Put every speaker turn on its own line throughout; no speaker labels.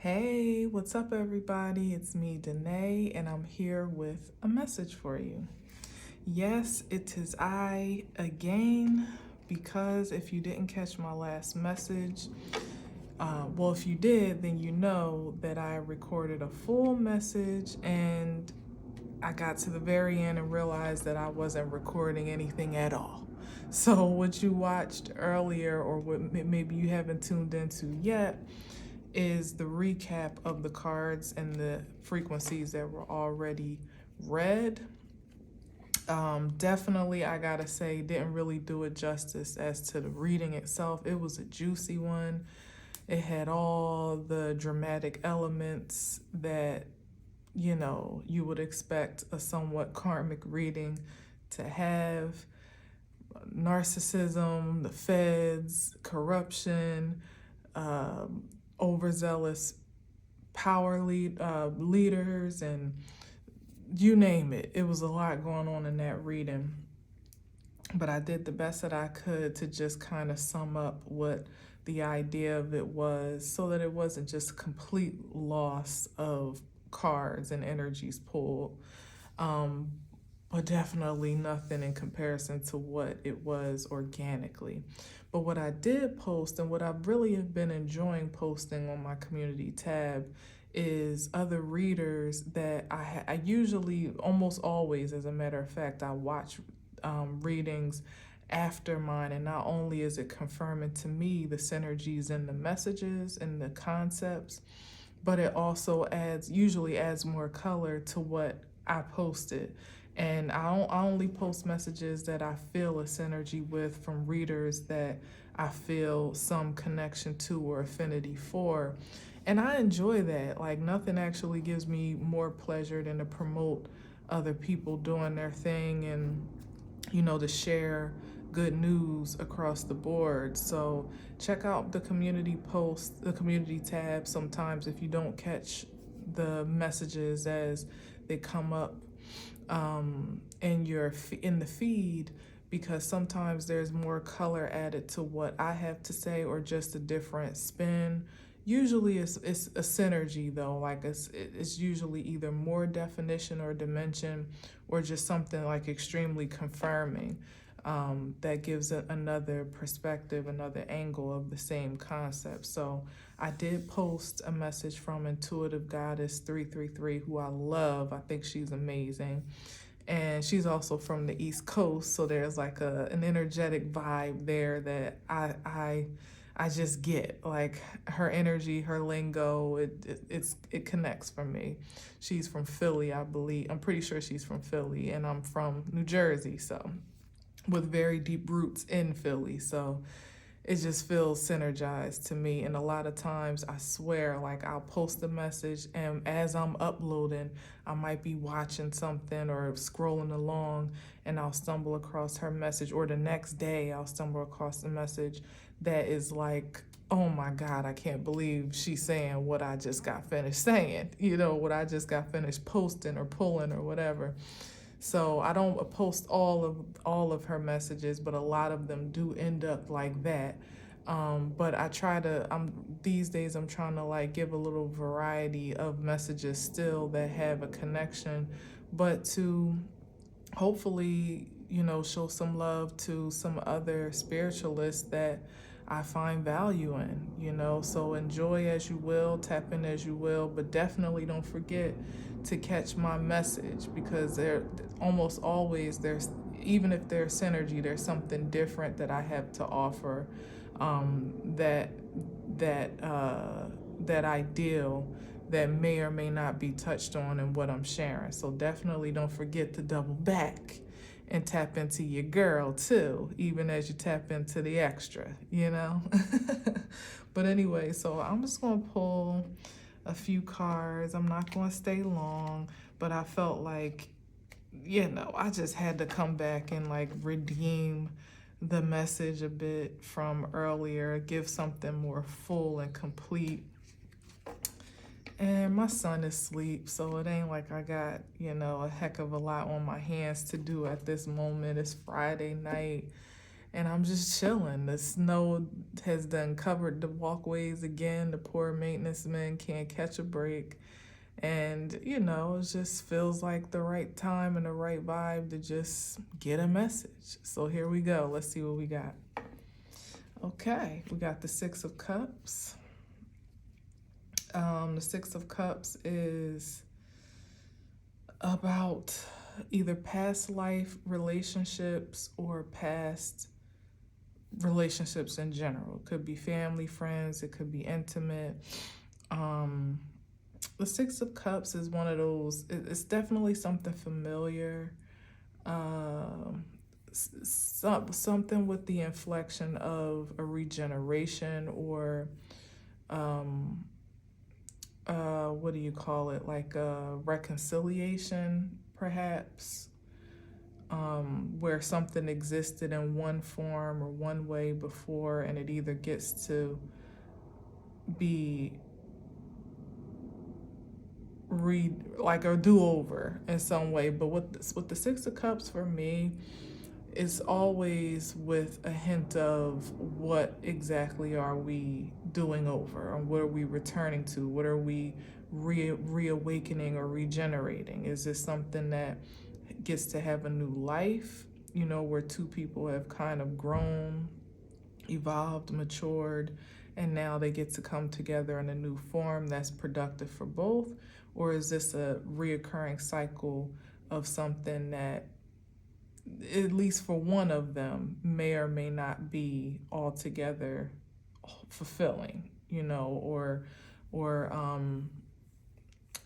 Hey, what's up, everybody? It's me, Danae, and I'm here with a message for you. Yes, it is I again, because if you didn't catch my last message, well, if you did, then you know that I recorded a full message and I got to the very end and realized that I wasn't recording anything at all. So, what you watched earlier, or what maybe you haven't tuned into yet, is the recap of the cards and the frequencies that were already read. Definitely, I gotta say, didn't really do it justice as to the reading itself. It was a juicy one. It had all the dramatic elements that you would expect a somewhat karmic reading to have: narcissism, the feds, corruption, overzealous leaders, and you name it. It was a lot going on in that reading. But I did the best that I could to just kind of sum up what the idea of it was, so that it wasn't just complete loss of cards and energies pulled. But definitely nothing in comparison to what it was organically. But what I did post, and what I really have been enjoying posting on my community tab, is other readers that I usually, almost always, as a matter of fact, I watch readings after mine, and not only is it confirming to me the synergies in the messages and the concepts, but it also usually adds more color to what I posted. And I only post messages that I feel a synergy with, from readers that I feel some connection to or affinity for. And I enjoy that. Like, nothing actually gives me more pleasure than to promote other people doing their thing, and to share good news across the board. So check out the community post, the community tab sometimes if you don't catch the messages as they come up in the feed, because sometimes there's more color added to what I have to say, or just a different spin. Usually it's a synergy, though. Like, it's usually either more definition or dimension, or just something like extremely confirming, that gives another perspective, another angle of the same concept. So I did post a message from Intuitive Goddess 333, who I love. I think she's amazing. And she's also from the East Coast, so there's like an energetic vibe there that I just get. Like, her energy, her lingo, it connects for me. She's from Philly, I believe. I'm pretty sure she's from Philly, and I'm from New Jersey, so with very deep roots in Philly. So it just feels synergized to me. And a lot of times, I swear, like, I'll post a message, and as I'm uploading, I might be watching something or scrolling along, and I'll stumble across her message, or the next day I'll stumble across a message that is like, oh my God, I can't believe she's saying what I just got finished saying, what I just got finished posting or pulling or whatever. So I don't post all of her messages, but a lot of them do end up like that. But I try to, these days I'm trying to, like, give a little variety of messages still that have a connection, but to hopefully, show some love to some other spiritualists that I find value in. So enjoy as you will, tap in as you will, but definitely don't forget to catch my message, because almost always even if there's synergy, there's something different that I have to offer, that ideal that may or may not be touched on in what I'm sharing. So definitely don't forget to double back and tap into your girl too, even as you tap into the extra. But anyway, so I'm just gonna pull a few cards. I'm not gonna stay long, but I felt like, I just had to come back and, like, redeem the message a bit from earlier, give something more full and complete. And my son is asleep, so it ain't like I got, a heck of a lot on my hands to do at this moment. It's Friday night, and I'm just chilling. The snow has done covered the walkways again. The poor maintenance men can't catch a break. And, it just feels like the right time and the right vibe to just get a message. So here we go. Let's see what we got. Okay, we got the Six of Cups. The Six of Cups is about either past life relationships or past relationships in general. It could be family, friends, it could be intimate. The Six of Cups is one of those, it's definitely something familiar. Something with the inflection of a regeneration or what do you call it? Like a reconciliation, perhaps, where something existed in one form or one way before, and it either gets to be like a do-over in some way. But with the Six of Cups for me, it's always with a hint of what exactly are we doing over, and what are we returning to? What are we reawakening or regenerating? Is this something that gets to have a new life, where two people have kind of grown, evolved, matured, and now they get to come together in a new form that's productive for both? Or is this a reoccurring cycle of something that, at least for one of them, may or may not be altogether fulfilling, or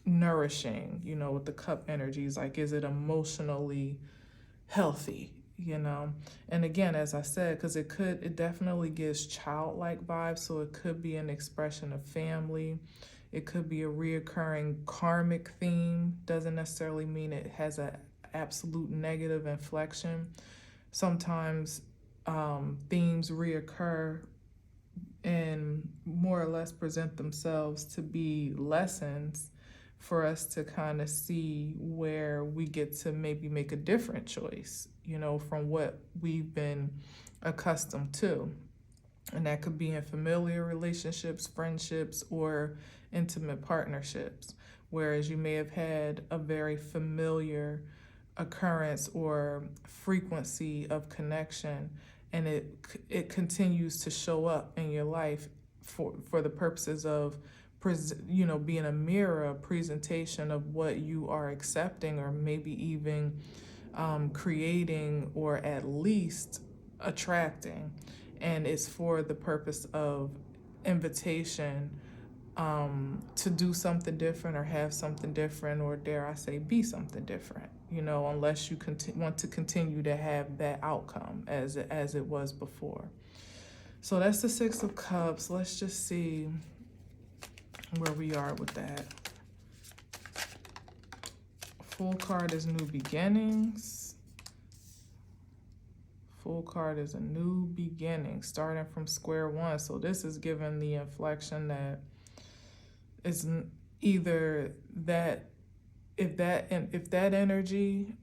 nourishing, with the cup energies? Like, is it emotionally healthy, And again, as I said, because it definitely gives childlike vibes, so it could be an expression of family. It could be a reoccurring karmic theme. Doesn't necessarily mean it has a absolute negative inflection. Sometimes themes reoccur and more or less present themselves to be lessons for us to kind of see where we get to maybe make a different choice, from what we've been accustomed to. And that could be in familiar relationships, friendships, or intimate partnerships. Whereas you may have had a very familiar occurrence or frequency of connection, and it continues to show up in your life for the purposes of being a mirror, a presentation of what you are accepting, or maybe even creating, or at least attracting. And it's for the purpose of invitation to do something different, or have something different, or dare I say, be something different, unless you want to continue to have that outcome as it was before. So that's the Six of Cups. Let's just see where we are with that. Full card is new beginnings. Full card is a new beginning, starting from square one. So this is given the inflection that is either that if that energy,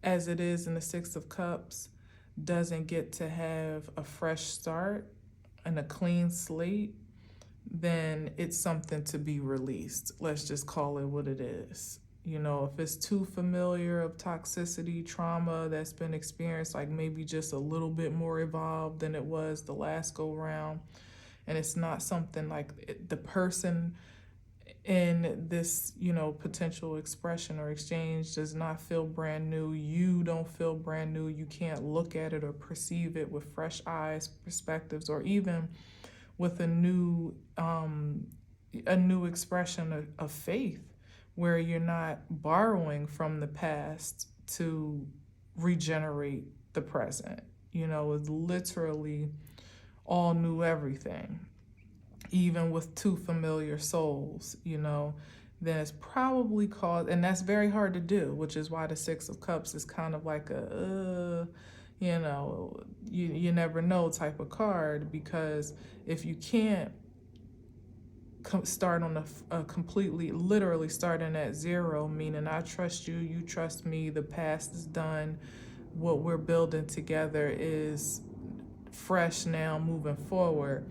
as it is in the Six of Cups, doesn't get to have a fresh start and a clean slate, then it's something to be released. Let's just call it what it is. If it's too familiar of toxicity, trauma that's been experienced, like maybe just a little bit more evolved than it was the last go round, and it's not something like the person in this, potential expression or exchange does not feel brand new. You don't feel brand new. You can't look at it or perceive it with fresh eyes, perspectives, or even with a new expression of faith, where you're not borrowing from the past to regenerate the present. It's literally all new everything. Even with two familiar souls, then it's probably caused, and that's very hard to do, which is why the Six of Cups is kind of like you never know type of card, because if you can't start on a completely, literally starting at zero, meaning I trust you, you trust me, the past is done, what we're building together is fresh now moving forward,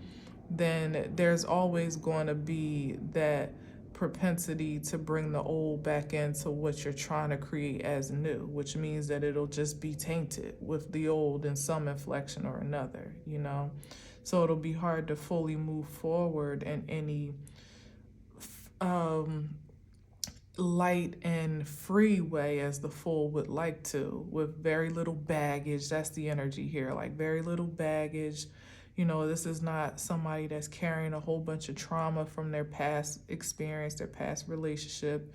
then there's always going to be that propensity to bring the old back into what you're trying to create as new, which means that it'll just be tainted with the old in some inflection or another, you know? So it'll be hard to fully move forward in any um, light and free way as the full would like to, with very little baggage. That's the energy here, like very little baggage. You know, this is not somebody that's carrying a whole bunch of trauma from their past experience, their past relationship,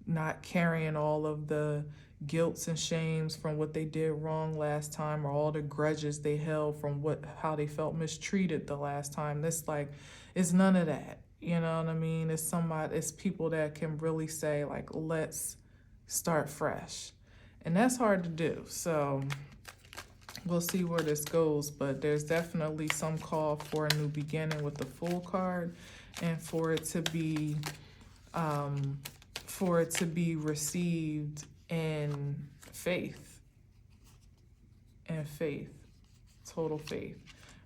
not carrying all of the guilts and shames from what they did wrong last time, or all the grudges they held from how they felt mistreated the last time. This, like, it's none of that. You know what I mean? It's people that can really say, like, let's start fresh. And that's hard to do. So we'll see where this goes, but there's definitely some call for a new beginning with the Fool card, and for it to be received in faith, total faith.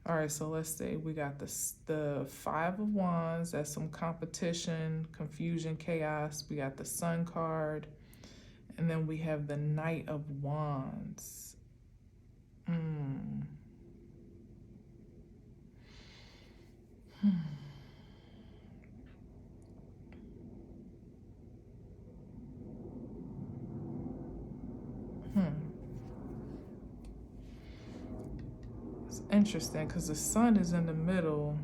All right, so let's say we got the Five of Wands. That's some competition, confusion, chaos. We got the Sun card, and then we have the Knight of Wands. It's interesting because the Sun is in the middle.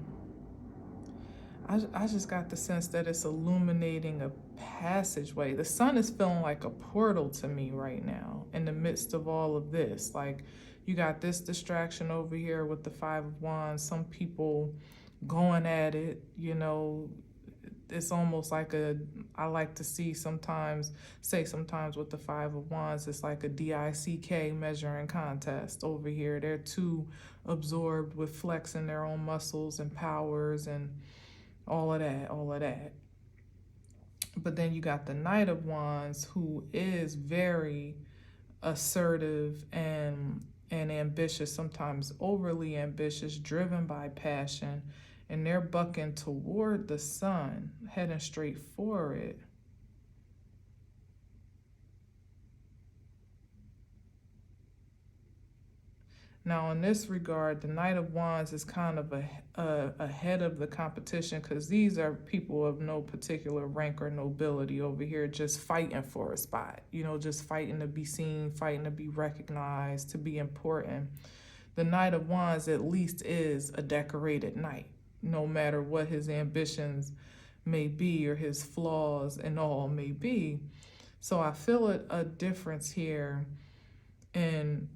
I just got the sense that it's illuminating a passageway. The Sun is feeling like a portal to me right now in the midst of all of this. Like, you got this distraction over here with the Five of Wands, some people going at it, you know. It's almost like I like to say sometimes with the Five of Wands, it's like a DICK measuring contest over here. They're too absorbed with flexing their own muscles and powers and all of that. But then you got the Knight of Wands, who is very assertive and ambitious, sometimes overly ambitious, driven by passion, and they're bucking toward the Sun, heading straight for it. Now, in this regard, the Knight of Wands is kind of ahead of the competition, because these are people of no particular rank or nobility over here, just fighting for a spot, you know, just fighting to be seen, fighting to be recognized, to be important. The Knight of Wands at least is a decorated knight, no matter what his ambitions may be or his flaws and all may be. So I feel a difference here in,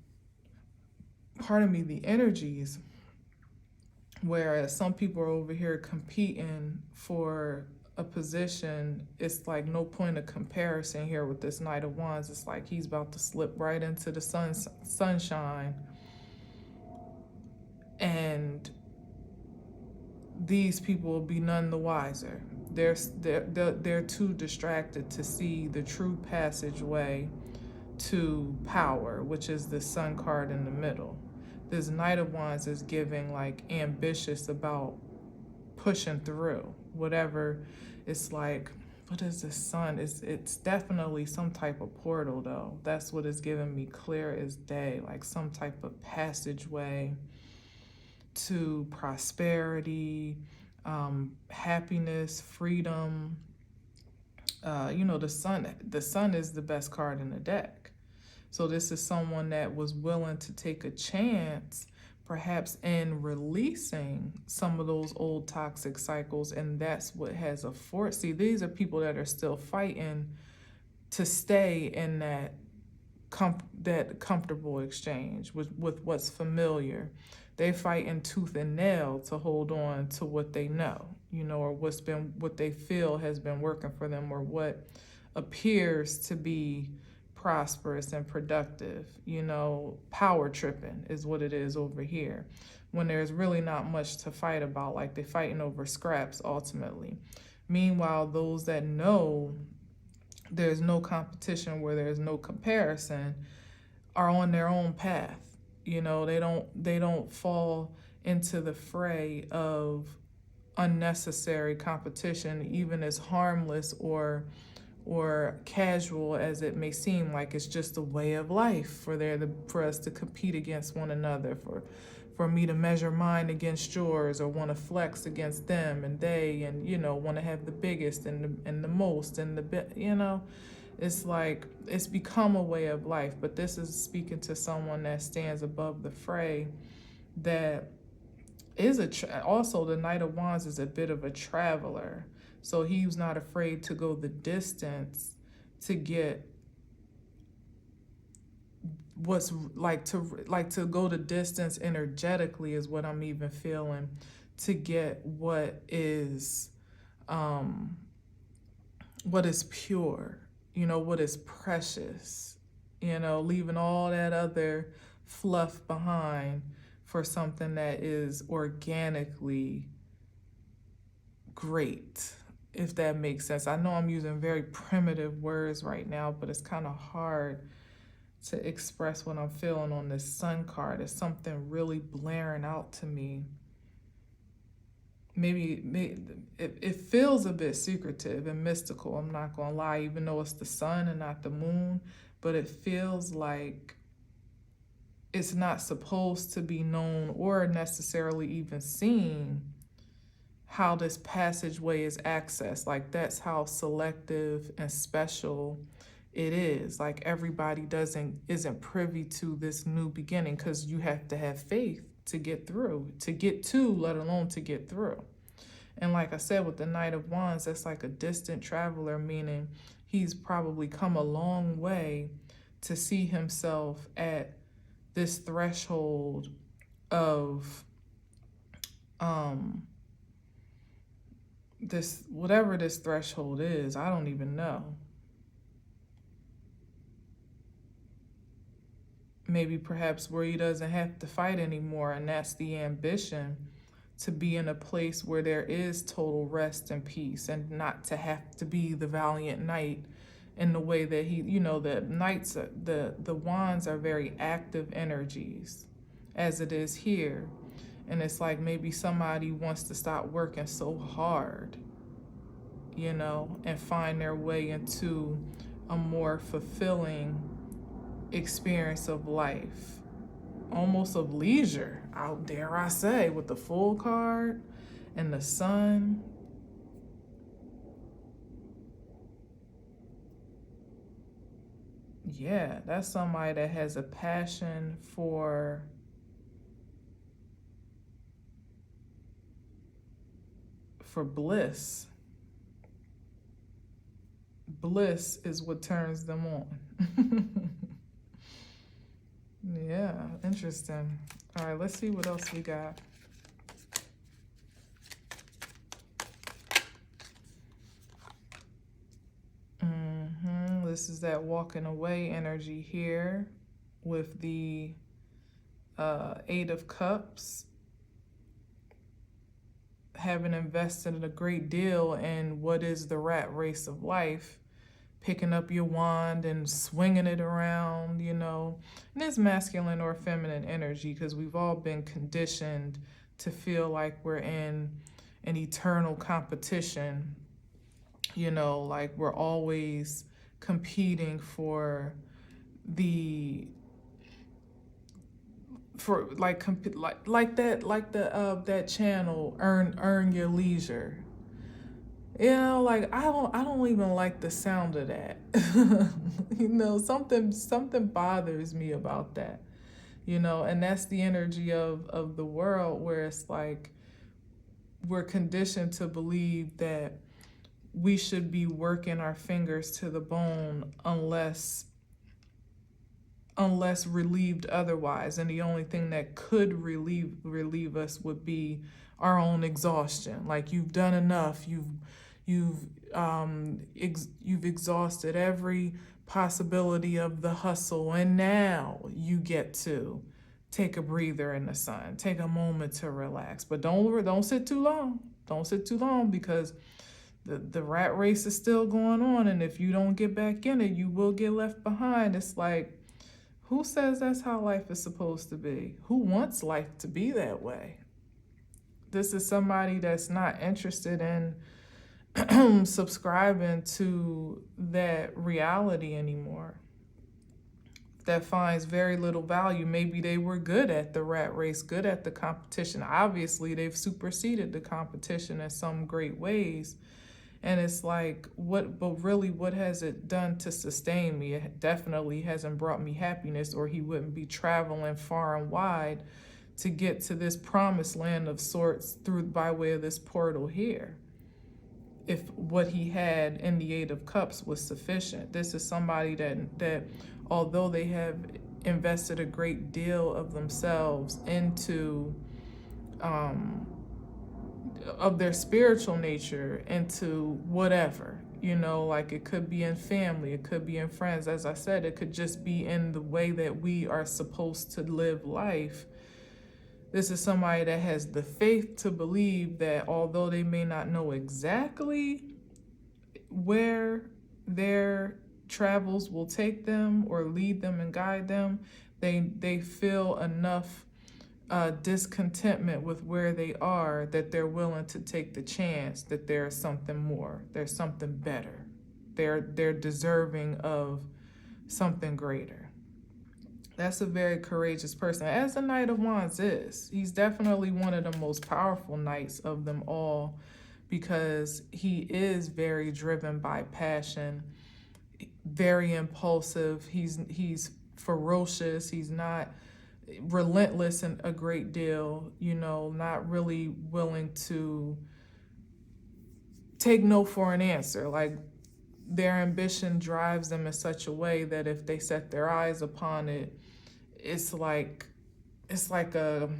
pardon me, the energies, whereas some people are over here competing for a position. It's like no point of comparison here with this Knight of Wands. It's like he's about to slip right into the sunshine, and these people will be none the wiser. They're too distracted to see the true passageway to power, which is the Sun card in the middle. This Knight of Wands is giving, like, ambitious about pushing through whatever. It's like, what is the Sun? It's definitely some type of portal, though. That's what is giving me clear as day, like some type of passageway to prosperity, happiness, freedom. You know, the Sun is the best card in the deck. So this is someone that was willing to take a chance, perhaps, in releasing some of those old toxic cycles, and that's what has a force. See, these are people that are still fighting to stay in that comfortable exchange with what's familiar. They fight in tooth and nail to hold on to what they know, you know, or what they feel has been working for them, or what appears to be prosperous and productive. You know, power tripping is what it is over here, when there's really not much to fight about. Like, they're fighting over scraps ultimately. Meanwhile, those that know there's no competition, where there's no comparison, are on their own path. They don't fall into the fray of unnecessary competition, even as harmless or casual as it may seem. Like it's just a way of life for us to compete against one another, for me to measure mine against yours, or want to flex against them and they, and want to have the biggest and the most and it's like it's become a way of life. But this is speaking to someone that stands above the fray, that is also the Knight of Wands is a bit of a traveler. So he's not afraid to go the distance to get what's to go the distance energetically, is what I'm even feeling, to get what is pure, what is precious, leaving all that other fluff behind for something that is organically great, if that makes sense. I know I'm using very primitive words right now, but it's kind of hard to express what I'm feeling on this Sun card. It's something really blaring out to me. Maybe it feels a bit secretive and mystical, I'm not gonna lie, even though it's the sun and not the moon, but it feels like it's not supposed to be known or necessarily even seen how this passageway is accessed. Like that's how selective and special it is. Like everybody isn't privy to this new beginning, because you have to have faith to get through, let alone to get through. And like I said, with the Knight of Wands, that's like a distant traveler, meaning he's probably come a long way to see himself at this threshold of this, whatever this threshold is, I don't even know. Maybe perhaps where he doesn't have to fight anymore, and that's the ambition, to be in a place where there is total rest and peace, and not to have to be the valiant knight in the way that the knights, the wands are very active energies, as it is here. And it's like maybe somebody wants to stop working so hard, and find their way into a more fulfilling experience of life, almost of leisure, out dare I say, with the Fool card and the sun. Yeah, that's somebody that has a passion for bliss. Bliss is what turns them on. Yeah, interesting. All right, let's see what else we got. This is that walking away energy here with the Eight of Cups. Having invested in a great deal in what is the rat race of life, picking up your wand and swinging it around, and it's masculine or feminine energy, because we've all been conditioned to feel like we're in an eternal competition, like we're always competing for that channel, earn your leisure. Like I don't even like the sound of that. Something bothers me about that. And that's the energy of the world, where it's like we're conditioned to believe that we should be working our fingers to the bone unless relieved otherwise. And the only thing that could relieve us would be our own exhaustion. Like you've done enough, you've exhausted every possibility of the hustle, and now you get to take a breather in the sun, take a moment to relax. But don't sit too long. Don't sit too long, because the rat race is still going on, and if you don't get back in it, you will get left behind. It's like, Who says that's how life is supposed to be? Who wants life to be that way? This is somebody that's not interested in subscribing to that reality anymore, that finds very little value. Maybe they were good at the rat race, good at the competition. Obviously, they've superseded the competition in some great ways. And it's like, but really, what has it done to sustain me? It definitely hasn't brought me happiness, or he wouldn't be traveling far and wide to get to this promised land of sorts through by way of this portal here. If what he had in the Eight of Cups was sufficient. This is somebody that although they have invested a great deal of themselves into of their spiritual nature into whatever, like it could be in family, it could be in friends. As I said, it could just be in the way that we are supposed to live life. This is somebody that has the faith to believe that although they may not know exactly where their travels will take them or lead them and guide them, they feel enough discontentment with where they are that they're willing to take the chance that there's something more, there's something better. They're deserving of something greater. That's a very courageous person, as the Knight of Wands is. He's definitely one of the most powerful knights of them all because he is very driven by passion, very impulsive. He's ferocious. He's not relentless in a great deal, not really willing to take no for an answer. Like, their ambition drives them in such a way that if they set their eyes upon it, it's like a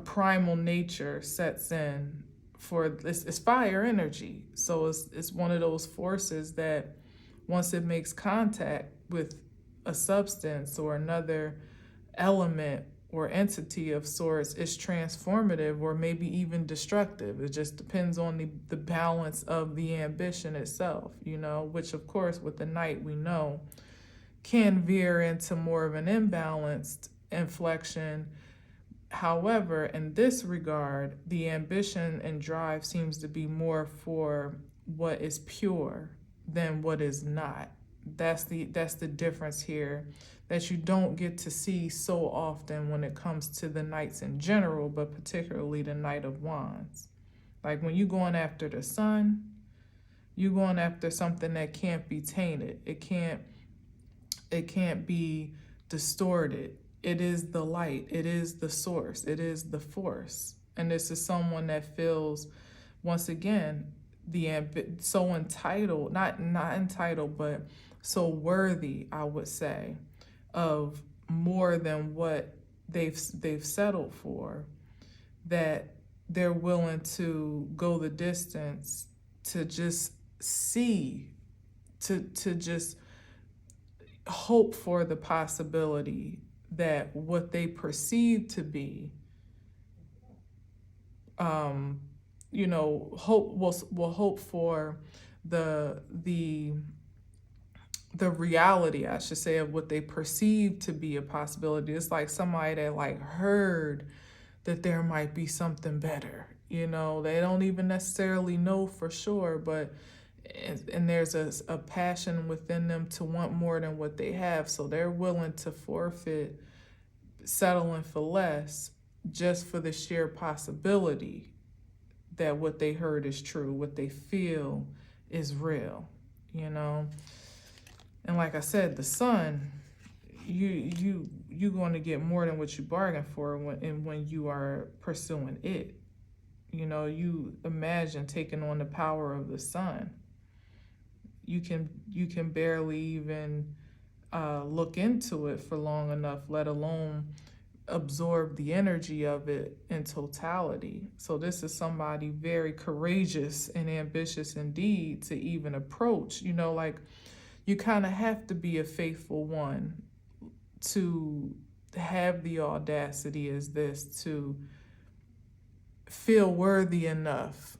primal nature sets in for this. It's fire energy, so it's one of those forces that once it makes contact with a substance or another element or entity of sorts, is transformative or maybe even destructive. It just depends on the balance of the ambition itself, which of course with the Knight we know can veer into more of an imbalanced inflection. However, in this regard, the ambition and drive seems to be more for what is pure than what is not. That's the difference here that you don't get to see so often when it comes to the knights in general, but particularly the Knight of Wands. Like when you're going after the sun, you're going after something that can't be tainted. It can't be distorted. It is the light. It is the source. It is the force. And this is someone that feels, once again, so entitled, not entitled, but so worthy, I would say, of more than what they've settled for, that they're willing to go the distance to just see, to just hope for the possibility that what they perceive to be, will hope for the reality, I should say, of what they perceive to be a possibility. It's like somebody that heard that there might be something better. They don't even necessarily know for sure, but and there's a passion within them to want more than what they have. So they're willing to forfeit settling for less just for the sheer possibility that what they heard is true, what they feel is real, And like I said, the sun, you're going to get more than what you bargained for when you are pursuing it. You imagine taking on the power of the sun. You can barely even look into it for long enough, let alone absorb the energy of it in totality. So this is somebody very courageous and ambitious indeed to even approach. You kind of have to be a faithful one to have the audacity as this, to feel worthy enough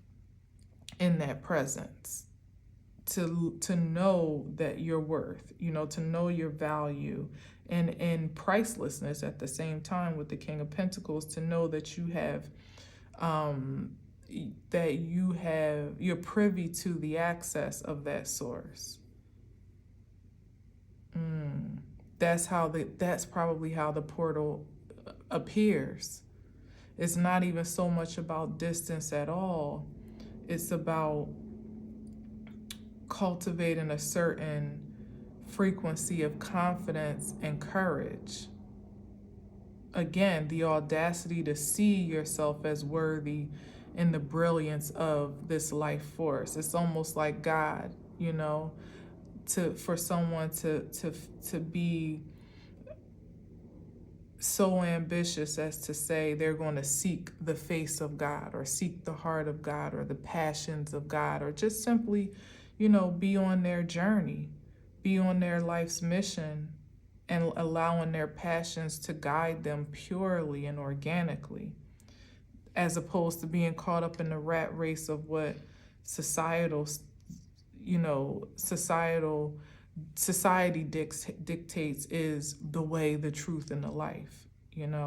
in that presence, to know that you're worth, to know your value, and pricelessness at the same time with the King of Pentacles, to know that you have you're privy to the access of that source. That's probably how the portal appears. It's not even so much about distance at all. It's about cultivating a certain frequency of confidence and courage. Again, the audacity to see yourself as worthy in the brilliance of this life force. It's almost like God, for someone to be so ambitious as to say they're going to seek the face of God, or seek the heart of God, or the passions of God, or just simply, be on their journey, be on their life's mission, and allowing their passions to guide them purely and organically, as opposed to being caught up in the rat race of what society dictates is the way, the truth, and the life.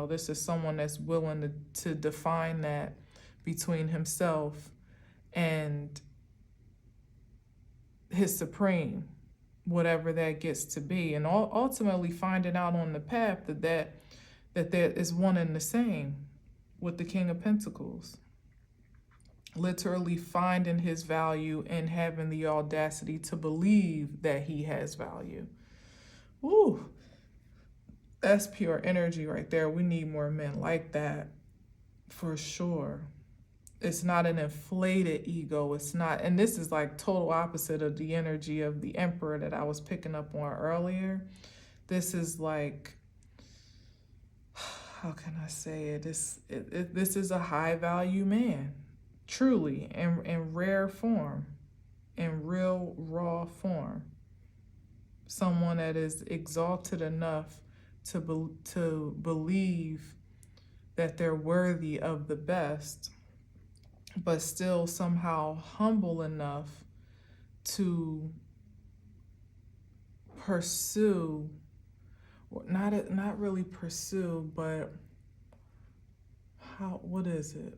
This is someone that's willing to define that between himself and his supreme, whatever that gets to be, and ultimately finding out on the path that there is one and the same with the King of Pentacles. Literally finding his value and having the audacity to believe that he has value. Ooh, that's pure energy right there. We need more men like that, for sure. It's not an inflated ego. It's not, and this is like total opposite of the energy of the Emperor that I was picking up on earlier. This is like, how can I say it? This is a high value man. Truly, in rare form, in real raw form. Someone that is exalted enough to believe that they're worthy of the best, but still somehow humble enough to pursue, not really pursue, but what is it?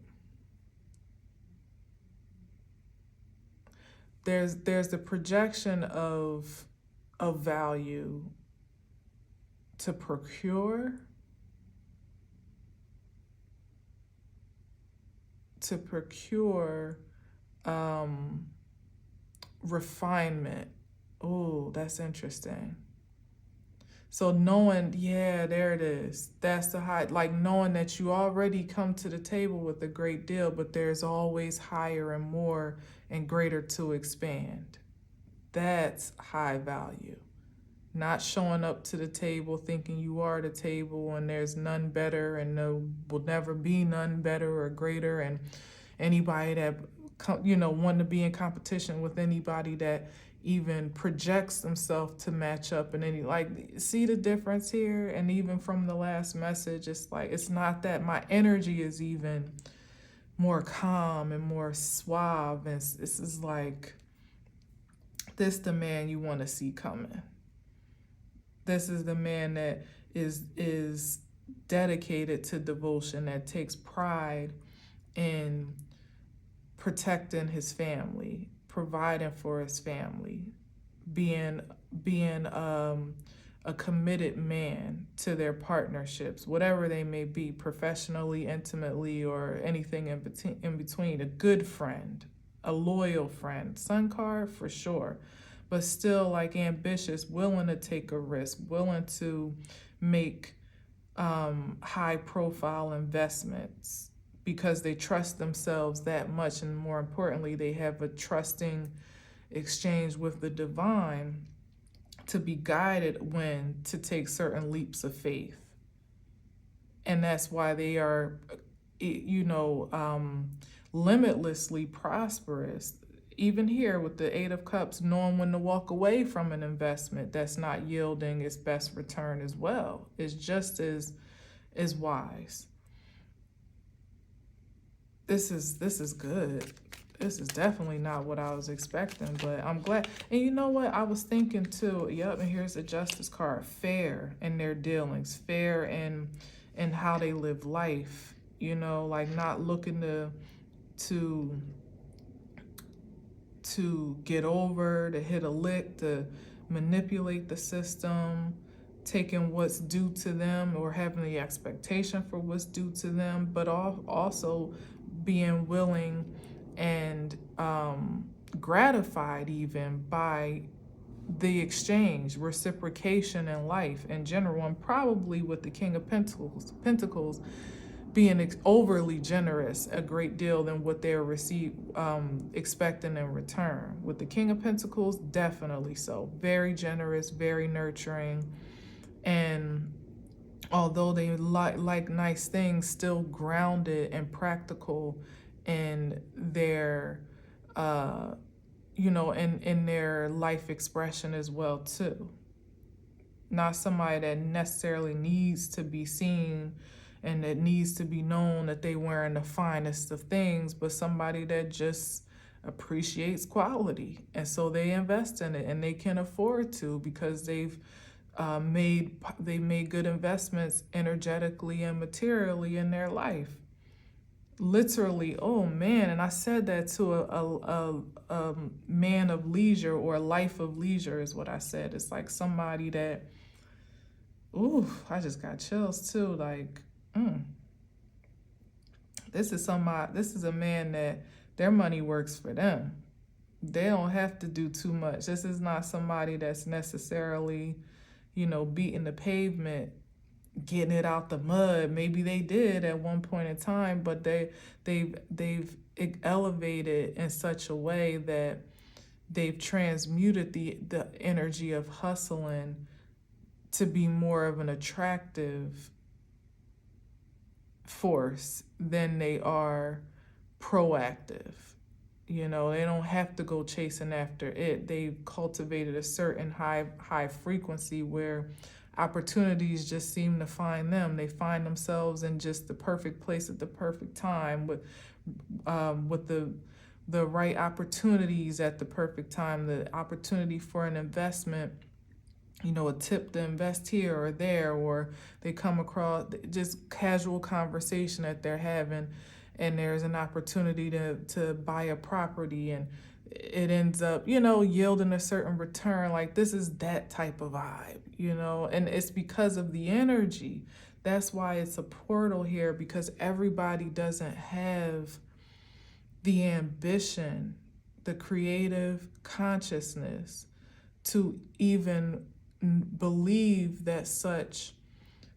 There's the projection of value to procure, refinement. Oh, that's interesting. So knowing, yeah, there it is. That's the high, like knowing that you already come to the table with a great deal, but there's always higher and more and greater to expand. That's high value. Not showing up to the table thinking you are the table and there's none better and there will never be none better or greater, and anybody that, wanting to be in competition with anybody that even projects themselves to match up, and any, like, see the difference here? And even from the last message, it's like, it's not that. My energy is even more calm and more suave, and this is like, this the man you want to see coming. This is the man that is dedicated to devotion, that takes pride in protecting his family, providing for his family, being a committed man to their partnerships, whatever they may be, professionally, intimately, or anything in between. A good friend, a loyal friend. Sun card for sure, but still like ambitious, willing to take a risk, willing to make high profile investments because they trust themselves that much, and more importantly, they have a trusting exchange with the divine to be guided when to take certain leaps of faith. And that's why they are, limitlessly prosperous. Even here with the Eight of Cups, knowing when to walk away from an investment that's not yielding its best return as well is just as wise. This is good. this is definitely not what I was expecting, but I'm glad. And you know what? I was thinking too, yep, and here's the justice card. Fair in their dealings, fair in how they live life, you know, like not looking to get over, to hit a lick, to manipulate the system, taking what's due to them or having the expectation for what's due to them, but also being willing and gratified even by the exchange, reciprocation in life in general, and probably with the King of Pentacles being overly generous a great deal than what they're expecting in return. With the King of Pentacles, definitely so. Very generous, very nurturing, and although they like nice things, still grounded and practical in their in their life expression as well too. Not somebody that necessarily needs to be seen and that needs to be known that they wearing the finest of things, but somebody that just appreciates quality, and so they invest in it, and they can afford to because they've made good investments energetically and materially in their life. Literally, oh man, and I said that to a man of leisure, or a life of leisure is what I said. It's like somebody that, ooh, I just got chills too. Like, this is a man that their money works for them. They don't have to do too much. This is not somebody that's necessarily, beating the pavement, getting it out the mud. Maybe they did at one point in time, but they've elevated in such a way that they've transmuted the energy of hustling to be more of an attractive force than they are proactive. They don't have to go chasing after it. They've cultivated a certain high frequency where opportunities just seem to find them. They find themselves in just the perfect place at the perfect time with the right opportunities at the perfect time, the opportunity for an investment, a tip to invest here or there, or they come across just casual conversation that they're having, and there's an opportunity to buy a property, and it ends up, yielding a certain return. Like, this is that type of vibe, and it's because of the energy. That's why it's a portal here, because everybody doesn't have the ambition, the creative consciousness to even believe that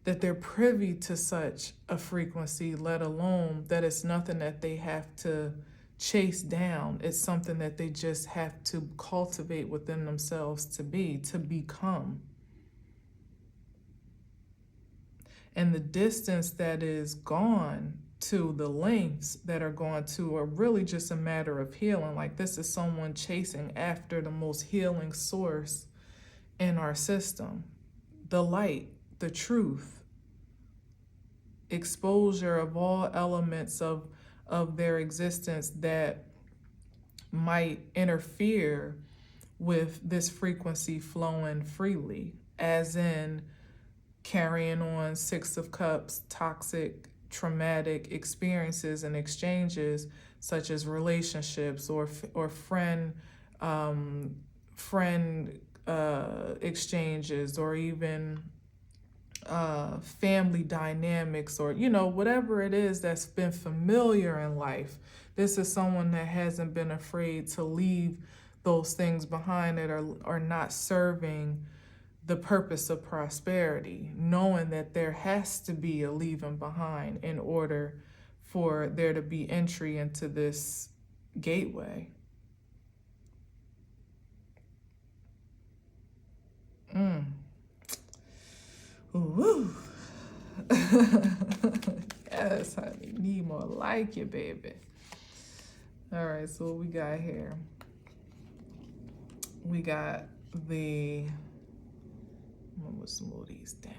they're privy to such a frequency, let alone that it's nothing that they have to chase down. It's something that they just have to cultivate within themselves to become. And the distance that is gone to, the lengths that are gone to, are really just a matter of healing. Like, this is someone chasing after the most healing source in our system, the light, the truth, exposure of all elements of their existence that might interfere with this frequency flowing freely, as in carrying on Six of Cups, toxic, traumatic experiences and exchanges, such as relationships or friend exchanges, or even family dynamics, or whatever it is that's been familiar in life. This is someone that hasn't been afraid to leave those things behind that are not serving the purpose of prosperity, knowing that there has to be a leaving behind in order for there to be entry into this gateway. Ooh. Yes, honey. Need more like you, baby. All right, so what we got here? We got I'm gonna smooth these down.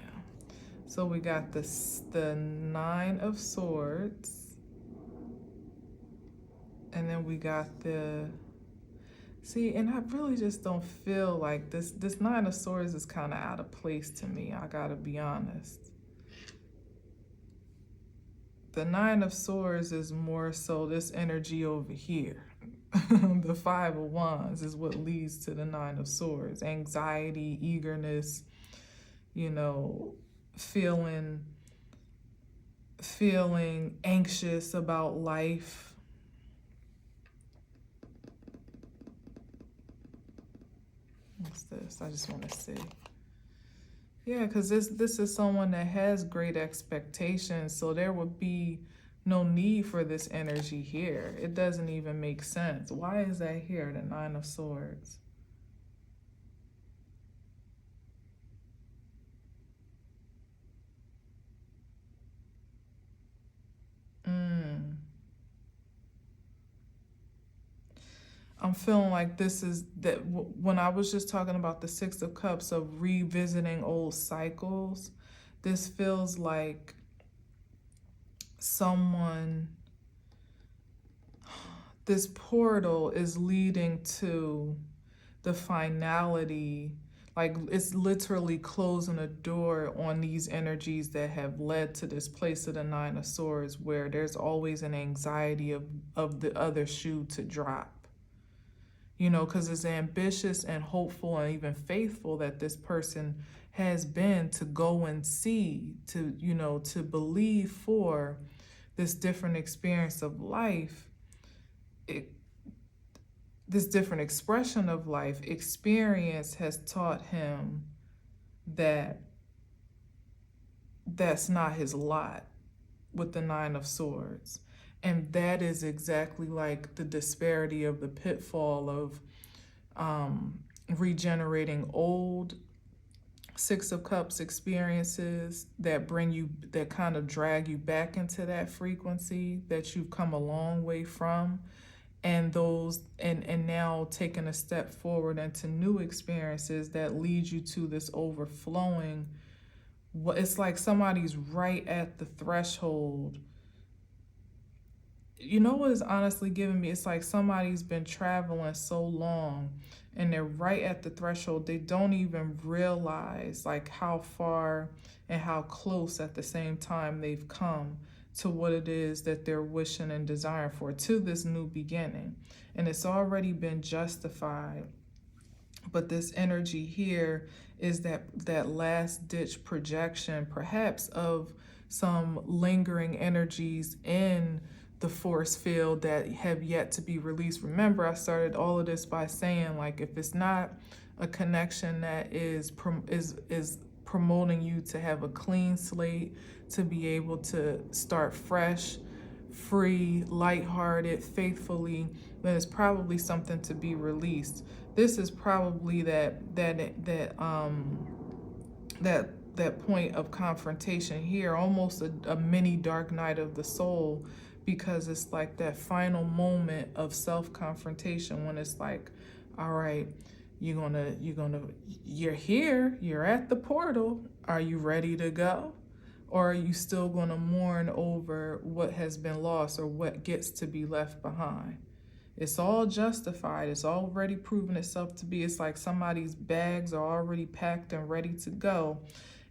So we got the Nine of Swords And then we got the, see, and I really just don't feel like this Nine of Swords is kind of out of place to me. I gotta be honest. The Nine of Swords is more so this energy over here. The Five of Wands is what leads to the Nine of Swords. Anxiety, eagerness, you know, feeling anxious about life. What's this? I just want to see. Yeah, because this is someone that has great expectations, so there would be no need for this energy here. It doesn't even make sense. Why is that here, the Nine of Swords? I'm feeling like this is that when I was just talking about the Six of Cups of revisiting old cycles, this feels like someone, this portal is leading to the finality, like it's literally closing a door on these energies that have led to this place of the Nine of Swords, where there's always an anxiety of the other shoe to drop. You know, because it's ambitious and hopeful and even faithful that this person has been to go and see, to, you know, to believe for this different experience of life, this different expression of life. Experience has taught him that that's not his lot with the Nine of Swords. And that is exactly like the disparity of the pitfall of regenerating old Six of Cups experiences that bring you, that kind of drag you back into that frequency that you've come a long way from, and those, and now taking a step forward into new experiences that lead you to this overflowing. It's like somebody's right at the threshold. You know what is honestly giving me? It's like somebody's been traveling so long and they're right at the threshold. They don't even realize like how far and how close at the same time they've come to what it is that they're wishing and desiring for, to this new beginning. And it's already been justified. But this energy here is that last ditch projection, perhaps of some lingering energies in the force field that have yet to be released. Remember, I started all of this by saying, like, if it's not a connection that is promoting you to have a clean slate, to be able to start fresh, free, lighthearted, faithfully, then it's probably something to be released. This is probably that point of confrontation here, almost a mini dark night of the soul, because it's like that final moment of self-confrontation when it's like, all right, you're here, you're at the portal. Are you ready to go? Or are you still gonna mourn over what has been lost or what gets to be left behind? It's all justified. It's already proven itself to be. It's like somebody's bags are already packed and ready to go,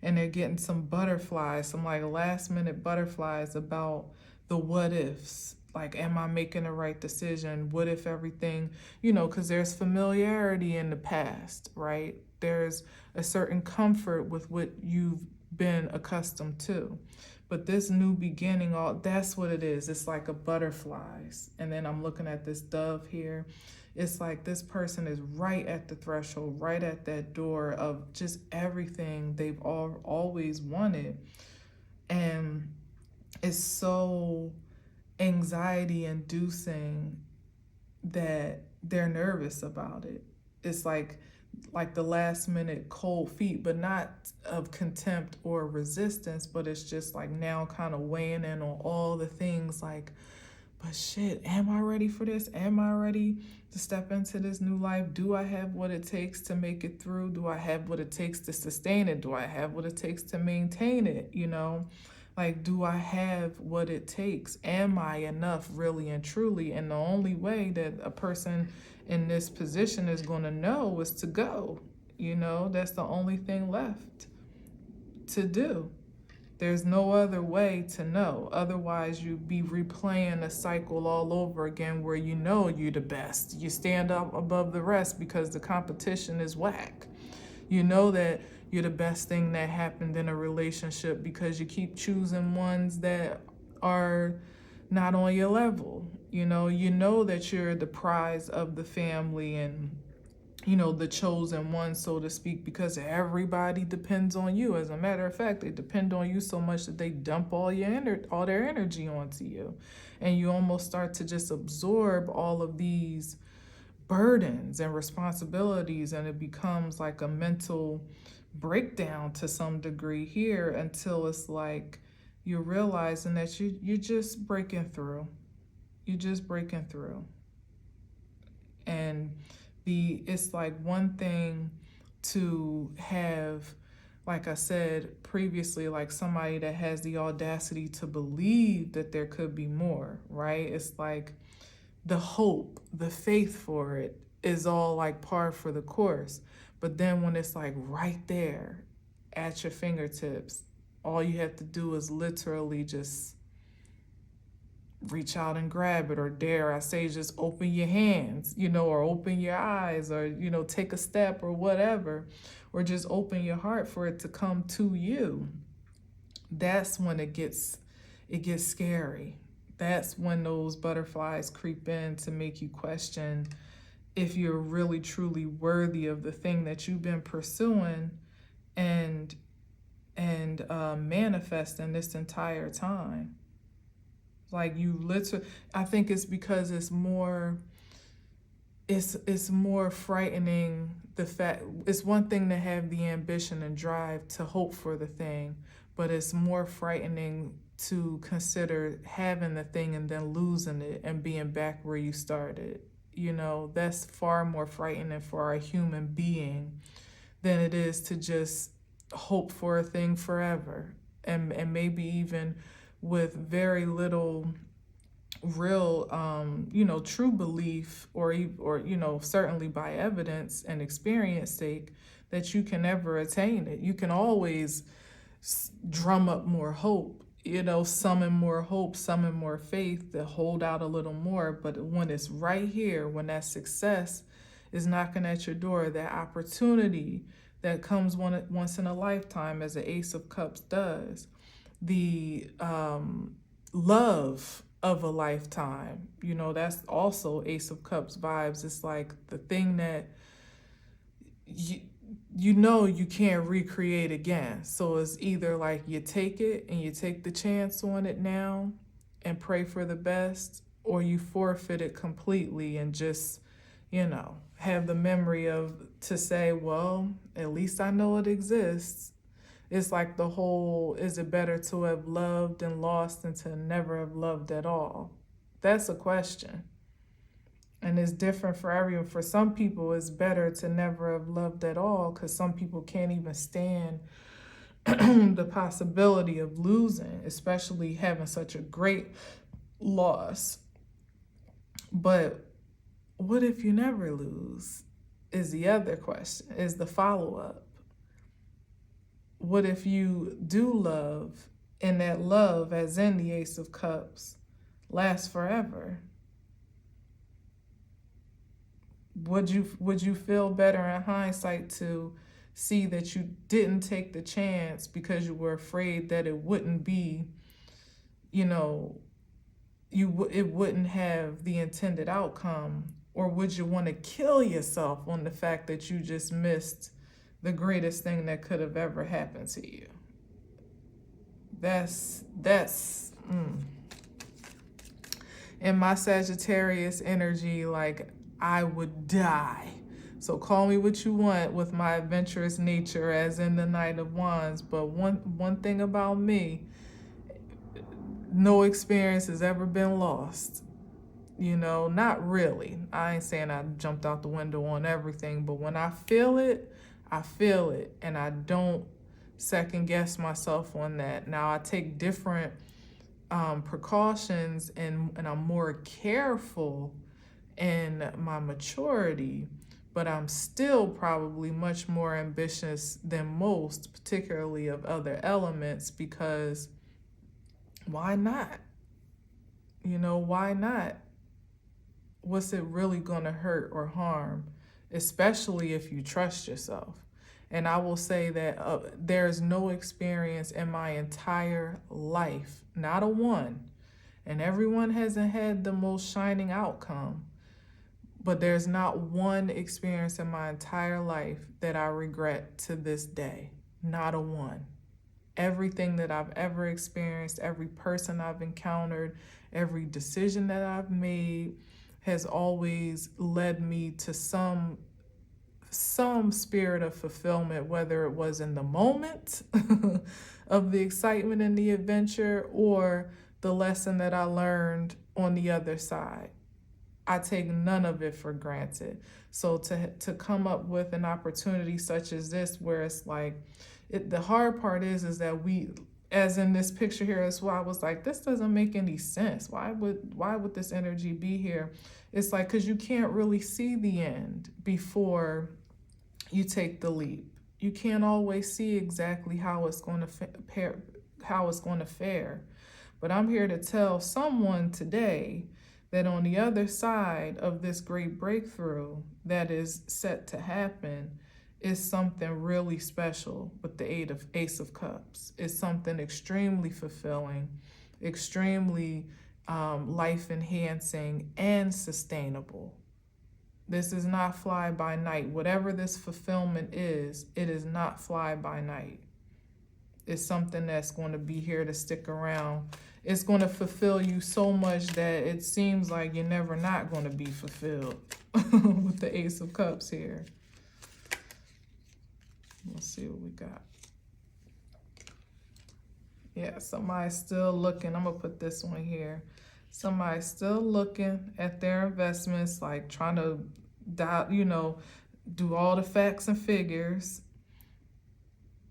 and they're getting some butterflies, some like last minute butterflies about the what ifs. Like, am I making the right decision? What if everything, you know, because there's familiarity in the past, right? There's a certain comfort with what you've been accustomed to. But this new beginning, all that's what it is. It's like a butterflies. And then I'm looking at this dove here. It's like this person is right at the threshold, right at that door of just everything they've always wanted. And it's so anxiety inducing that they're nervous about it. It's like the last minute cold feet, but not of contempt or resistance, but it's just like now kind of weighing in on all the things like, but shit, am I ready for this? Am I ready to step into this new life? Do I have what it takes to make it through? Do I have what it takes to sustain it? Do I have what it takes to maintain it? You know, Like, do I have what it takes? Am I enough really and truly? And the only way that a person in this position is going to know is to go. That's the only thing left to do. There's no other way to know. Otherwise, you'd be replaying a cycle all over again where you're the best. You stand up above the rest because the competition is whack. You know that you're the best thing that happened in a relationship because you keep choosing ones that are not on your level. You know that you're the prize of the family and the chosen one, so to speak, because everybody depends on you. As a matter of fact, they depend on you so much that they dump all their energy onto you. And you almost start to just absorb all of these burdens and responsibilities, and it becomes like a mental breakdown to some degree here until it's like you're realizing that you're just breaking through. You're just breaking through. And it's like one thing to have, like I said previously, like somebody that has the audacity to believe that there could be more, right? It's like the hope, the faith for it is all like par for the course. But then when it's like right there at your fingertips, all you have to do is literally just reach out and grab it, or dare I say, just open your hands, or open your eyes, or, take a step or whatever, or just open your heart for it to come to you. That's when it gets scary. That's when those butterflies creep in to make you question if you're really truly worthy of the thing that you've been pursuing and manifesting this entire time. Like, you literally, I think it's because it's more frightening. The fact, it's one thing to have the ambition and drive to hope for the thing, but it's more frightening to consider having the thing and then losing it and being back where you started. That's far more frightening for a human being than it is to just hope for a thing forever, and maybe even with very little real true belief, or certainly by evidence and experience sake, that you can never attain it. You can always drum up more hope, summon more hope, summon more faith, to hold out a little more. But when it's right here, when that success is knocking at your door, that opportunity that comes once in a lifetime, as the Ace of Cups does, the love of a lifetime, that's also Ace of Cups vibes. It's like the thing that you can't recreate again. So it's either like you take it and you take the chance on it now and pray for the best, or you forfeit it completely and just have the memory to say, well, at least I know it exists. It's like the whole, is it better to have loved and lost than to never have loved at all? That's a question. And it's different for everyone. For some people, it's better to never have loved at all, because some people can't even stand the possibility of losing, especially having such a great loss. But what if you never lose? Is the other question, is the follow-up. What if you do love, and that love, as in the Ace of Cups, lasts forever? Would you feel better in hindsight to see that you didn't take the chance because you were afraid that it wouldn't be, it wouldn't have the intended outcome? Or would you want to kill yourself on the fact that you just missed the greatest thing that could have ever happened to you? That's in my Sagittarius energy, like, I would die. So call me what you want with my adventurous nature, as in the Knight of Wands. But one thing about me, no experience has ever been lost. Not really. I ain't saying I jumped out the window on everything, but when I feel it, and I don't second guess myself on that. Now I take different precautions, and I'm more careful in my maturity, but I'm still probably much more ambitious than most, particularly of other elements, because why not? You know, why not? What's it really going to hurt or harm, especially if you trust yourself? And I will say that there's no experience in my entire life, not a one, and everyone hasn't had the most shining outcome, but there's not one experience in my entire life that I regret to this day. Not a one. Everything that I've ever experienced, every person I've encountered, every decision that I've made has always led me to some spirit of fulfillment, whether it was in the moment of the excitement and the adventure, or the lesson that I learned on the other side. I take none of it for granted. So to come up with an opportunity such as this, where it's like, the hard part is that we, as in this picture here, that's why I was like, this doesn't make any sense. Why would this energy be here? It's like, because you can't really see the end before you take the leap. You can't always see exactly how it's going to fare. But I'm here to tell someone today that on the other side of this great breakthrough that is set to happen is something really special with the Ace of Cups. It's something extremely fulfilling, extremely life-enhancing and sustainable. This is not fly by night. Whatever this fulfillment is, it is not fly by night. It's something that's going to be here to stick around. It's going to fulfill you so much that it seems like you're never not going to be fulfilled with the Ace of Cups here. Let's see what we got. Yeah, somebody's still looking. I'm going to put this one here. Somebody's still looking at their investments, like trying to, do all the facts and figures.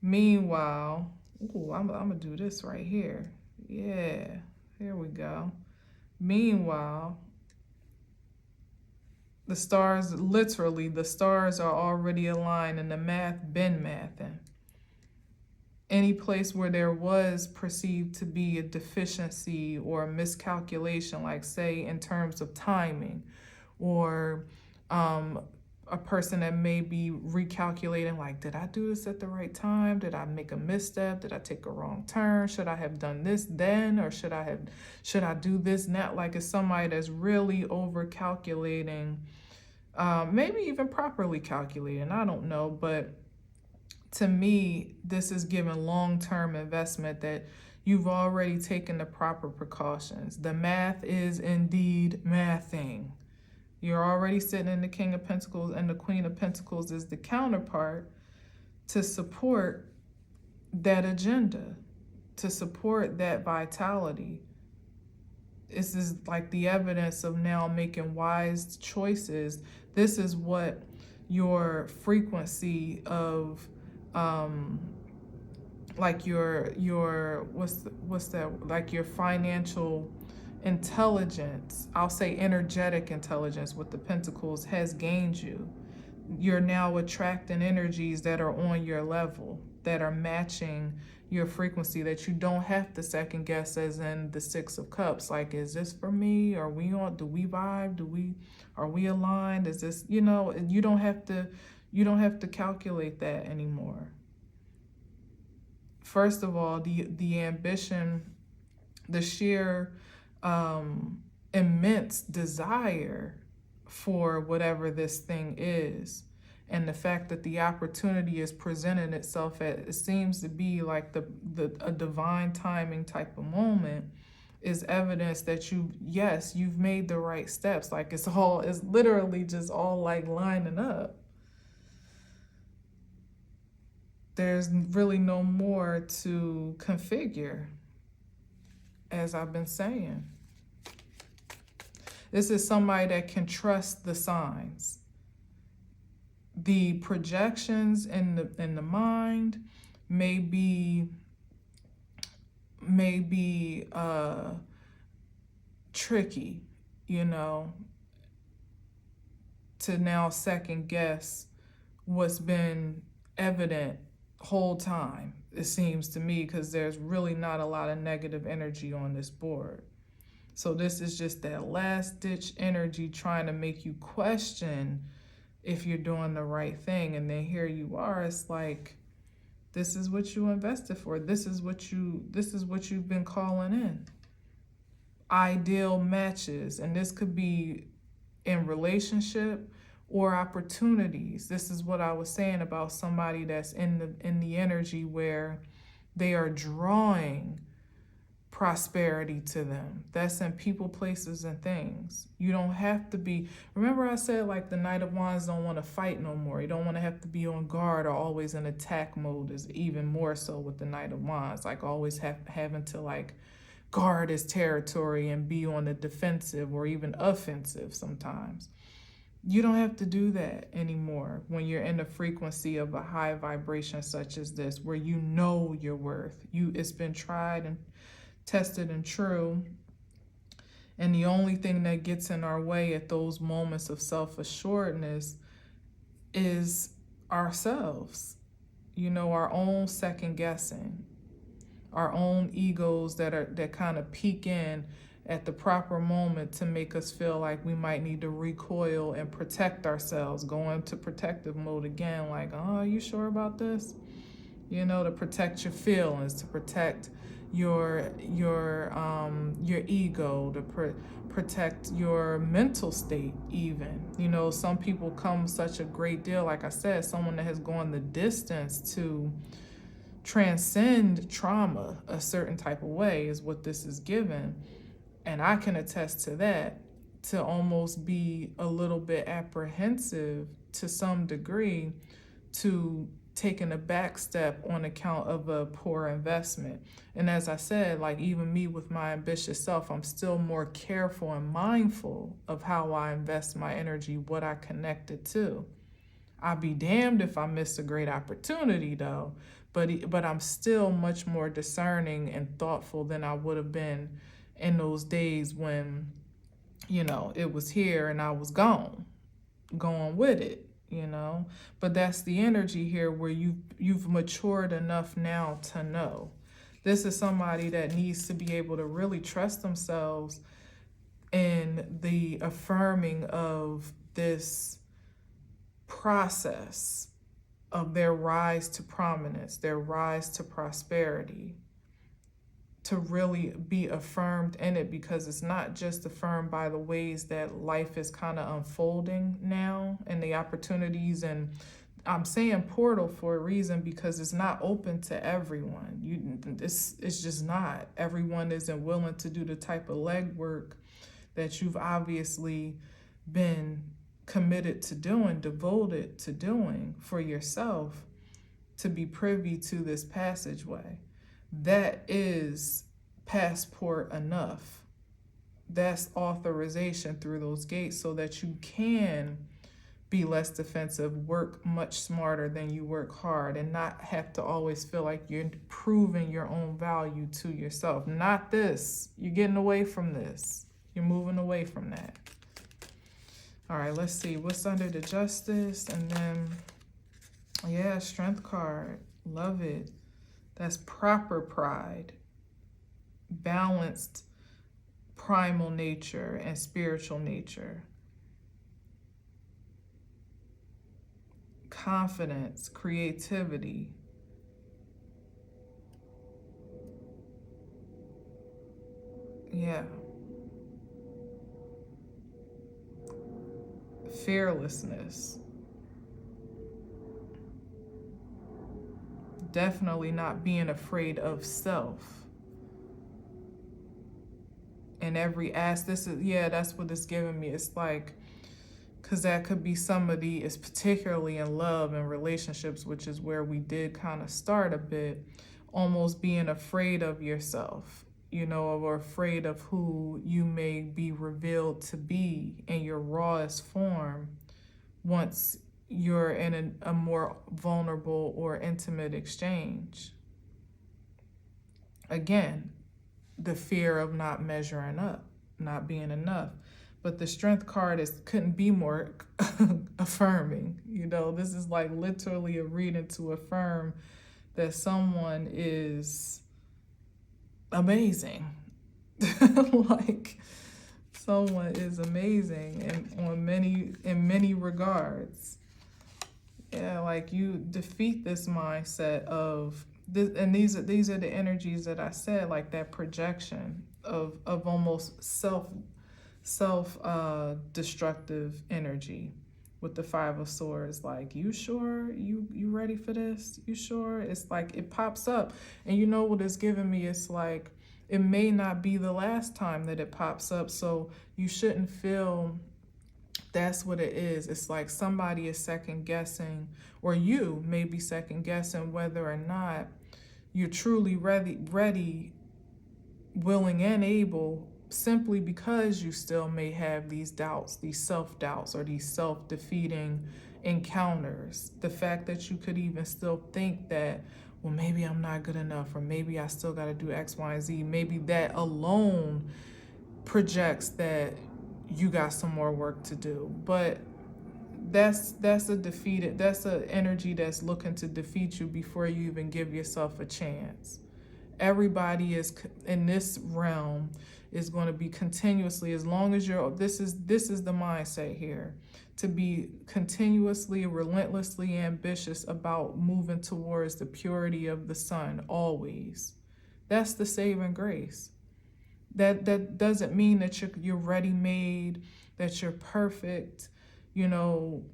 Meanwhile, I'm going to do this right here. Yeah, here we go. Meanwhile, the stars are already aligned, and the math been mathing. Any place where there was perceived to be a deficiency or a miscalculation, like say in terms of timing, or a person that may be recalculating, like, did I do this at the right time? Did I make a misstep? Did I take a wrong turn? Should I have done this then? Or should I do this now? Like, it's somebody that's really over calculating, maybe even properly calculating, I don't know. But to me, this is giving long-term investment that you've already taken the proper precautions. The math is indeed mathing. You're already sitting in the King of Pentacles, and the Queen of Pentacles is the counterpart to support that agenda, to support that vitality. This is like the evidence of now making wise choices. This is what your frequency of like your what's that, like your financial intelligence, I'll say energetic intelligence with the Pentacles, has gained you. You're now attracting energies that are on your level, that are matching your frequency, that you don't have to second guess, as in the Six of Cups. Like, is this for me? Are we on? Do we vibe? Are we aligned? Is this, you don't have to calculate that anymore. First of all, the ambition, the sheer immense desire for whatever this thing is, and the fact that the opportunity is presenting itself at, it seems to be like a divine timing type of moment, is evidence that you've made the right steps. Like, it's literally just all like lining up. There's really no more to configure, as I've been saying. This is somebody that can trust the signs. The projections in the mind, may be tricky, you know, to now second guess what's been evident whole time, it seems to me, because there's really not a lot of negative energy on this board. So this is just that last ditch energy trying to make you question if you're doing the right thing. And then here you are, it's like, this is what you invested for. This is what you've been calling in. Ideal matches. And this could be in relationship or opportunities. This is what I was saying about somebody that's in the energy where they are drawing prosperity to them. That's in people, places, and things. You don't have to be, remember I said like the Knight of Wands don't want to fight no more. You don't want to have to be on guard or always in attack mode, is even more so with the Knight of Wands, like always having to like guard his territory and be on the defensive or even offensive sometimes. You don't have to do that anymore when you're in the frequency of a high vibration such as this, where you know your worth. It's been tried and tested and true. And the only thing that gets in our way at those moments of self-assuredness is ourselves, you know, our own second guessing, our own egos that kind of peek in at the proper moment to make us feel like we might need to recoil and protect ourselves, go into protective mode again, like, oh, are you sure about this? You know, to protect your feelings, to protect your ego, to protect your mental state even. You know, some people come such a great deal, like I said, someone that has gone the distance to transcend trauma a certain type of way is what this is given. And I can attest to that, to almost be a little bit apprehensive to some degree to taking a back step on account of a poor investment. And as I said, like even me with my ambitious self, I'm still more careful and mindful of how I invest my energy, what I connect it to. I'd be damned if I miss a great opportunity though, but I'm still much more discerning and thoughtful than I would have been in those days when, you know, it was here and I was going with it, you know. But that's the energy here where you've matured enough now to know. This is somebody that needs to be able to really trust themselves in the affirming of this process of their rise to prominence, their rise to prosperity, to really be affirmed in it, because it's not just affirmed by the ways that life is kind of unfolding now and the opportunities. And I'm saying portal for a reason, because it's not open to everyone. It's just not. Everyone isn't willing to do the type of legwork that you've obviously been committed to doing, devoted to doing for yourself, to be privy to this passageway. That is passport enough. That's authorization through those gates so that you can be less defensive, work much smarter than you work hard, and not have to always feel like you're proving your own value to yourself. Not this. You're getting away from this. You're moving away from that. All right, let's see what's under the Justice. And then, yeah, Strength card. Love it. That's proper pride, balanced primal nature and spiritual nature, confidence, creativity, yeah, fearlessness. Definitely not being afraid of self in every aspect. This is, yeah, that's what it's giving me. It's like, because that could be somebody is particularly in love and relationships, which is where we did kind of start a bit, almost being afraid of yourself, you know, or afraid of who you may be revealed to be in your rawest form once you're in a more vulnerable or intimate exchange. Again, the fear of not measuring up, not being enough. But the strength card couldn't be more affirming. This is like literally a reading to affirm that someone is amazing. Like someone is amazing in many regards. Yeah, like you defeat this mindset of this, and these are the energies that I said, like that projection of almost self destructive energy with the Five of Swords. Like, you sure you ready for this? You sure? It's like it pops up, and you know what it's giving me? It's like it may not be the last time that it pops up, so you shouldn't feel that's what it is. It's like somebody is second guessing, or you may be second guessing whether or not you're truly ready, willing, and able, simply because you still may have these doubts, these self-doubts, or these self-defeating encounters. The fact that you could even still think that, well, maybe I'm not good enough, or maybe I still got to do X, Y, and Z. Maybe that alone projects that you got some more work to do. But that's an energy that's looking to defeat you before you even give yourself a chance. Everybody is in this realm is going to be continuously, as long as this is the mindset here, to be continuously, relentlessly ambitious about moving towards the purity of the sun always. That's the saving grace. That doesn't mean that you're ready-made, that you're perfect, beyond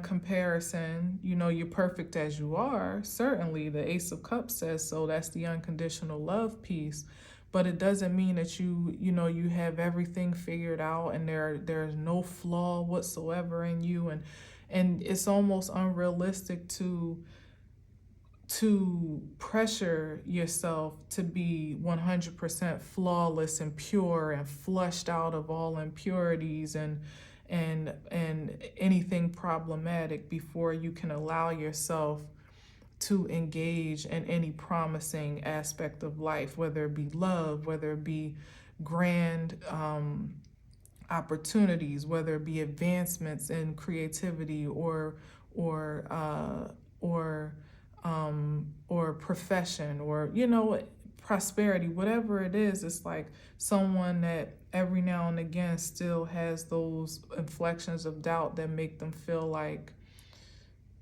comparison. You're perfect as you are. Certainly, the Ace of Cups says so. That's the unconditional love piece. But it doesn't mean that you have everything figured out and there's no flaw whatsoever in you, and it's almost unrealistic to pressure yourself to be 100% flawless and pure and flushed out of all impurities and anything problematic before you can allow yourself to engage in any promising aspect of life, whether it be love, whether it be grand opportunities, whether it be advancements in creativity or profession, or prosperity, whatever it is. It's like someone that every now and again still has those inflections of doubt that make them feel like,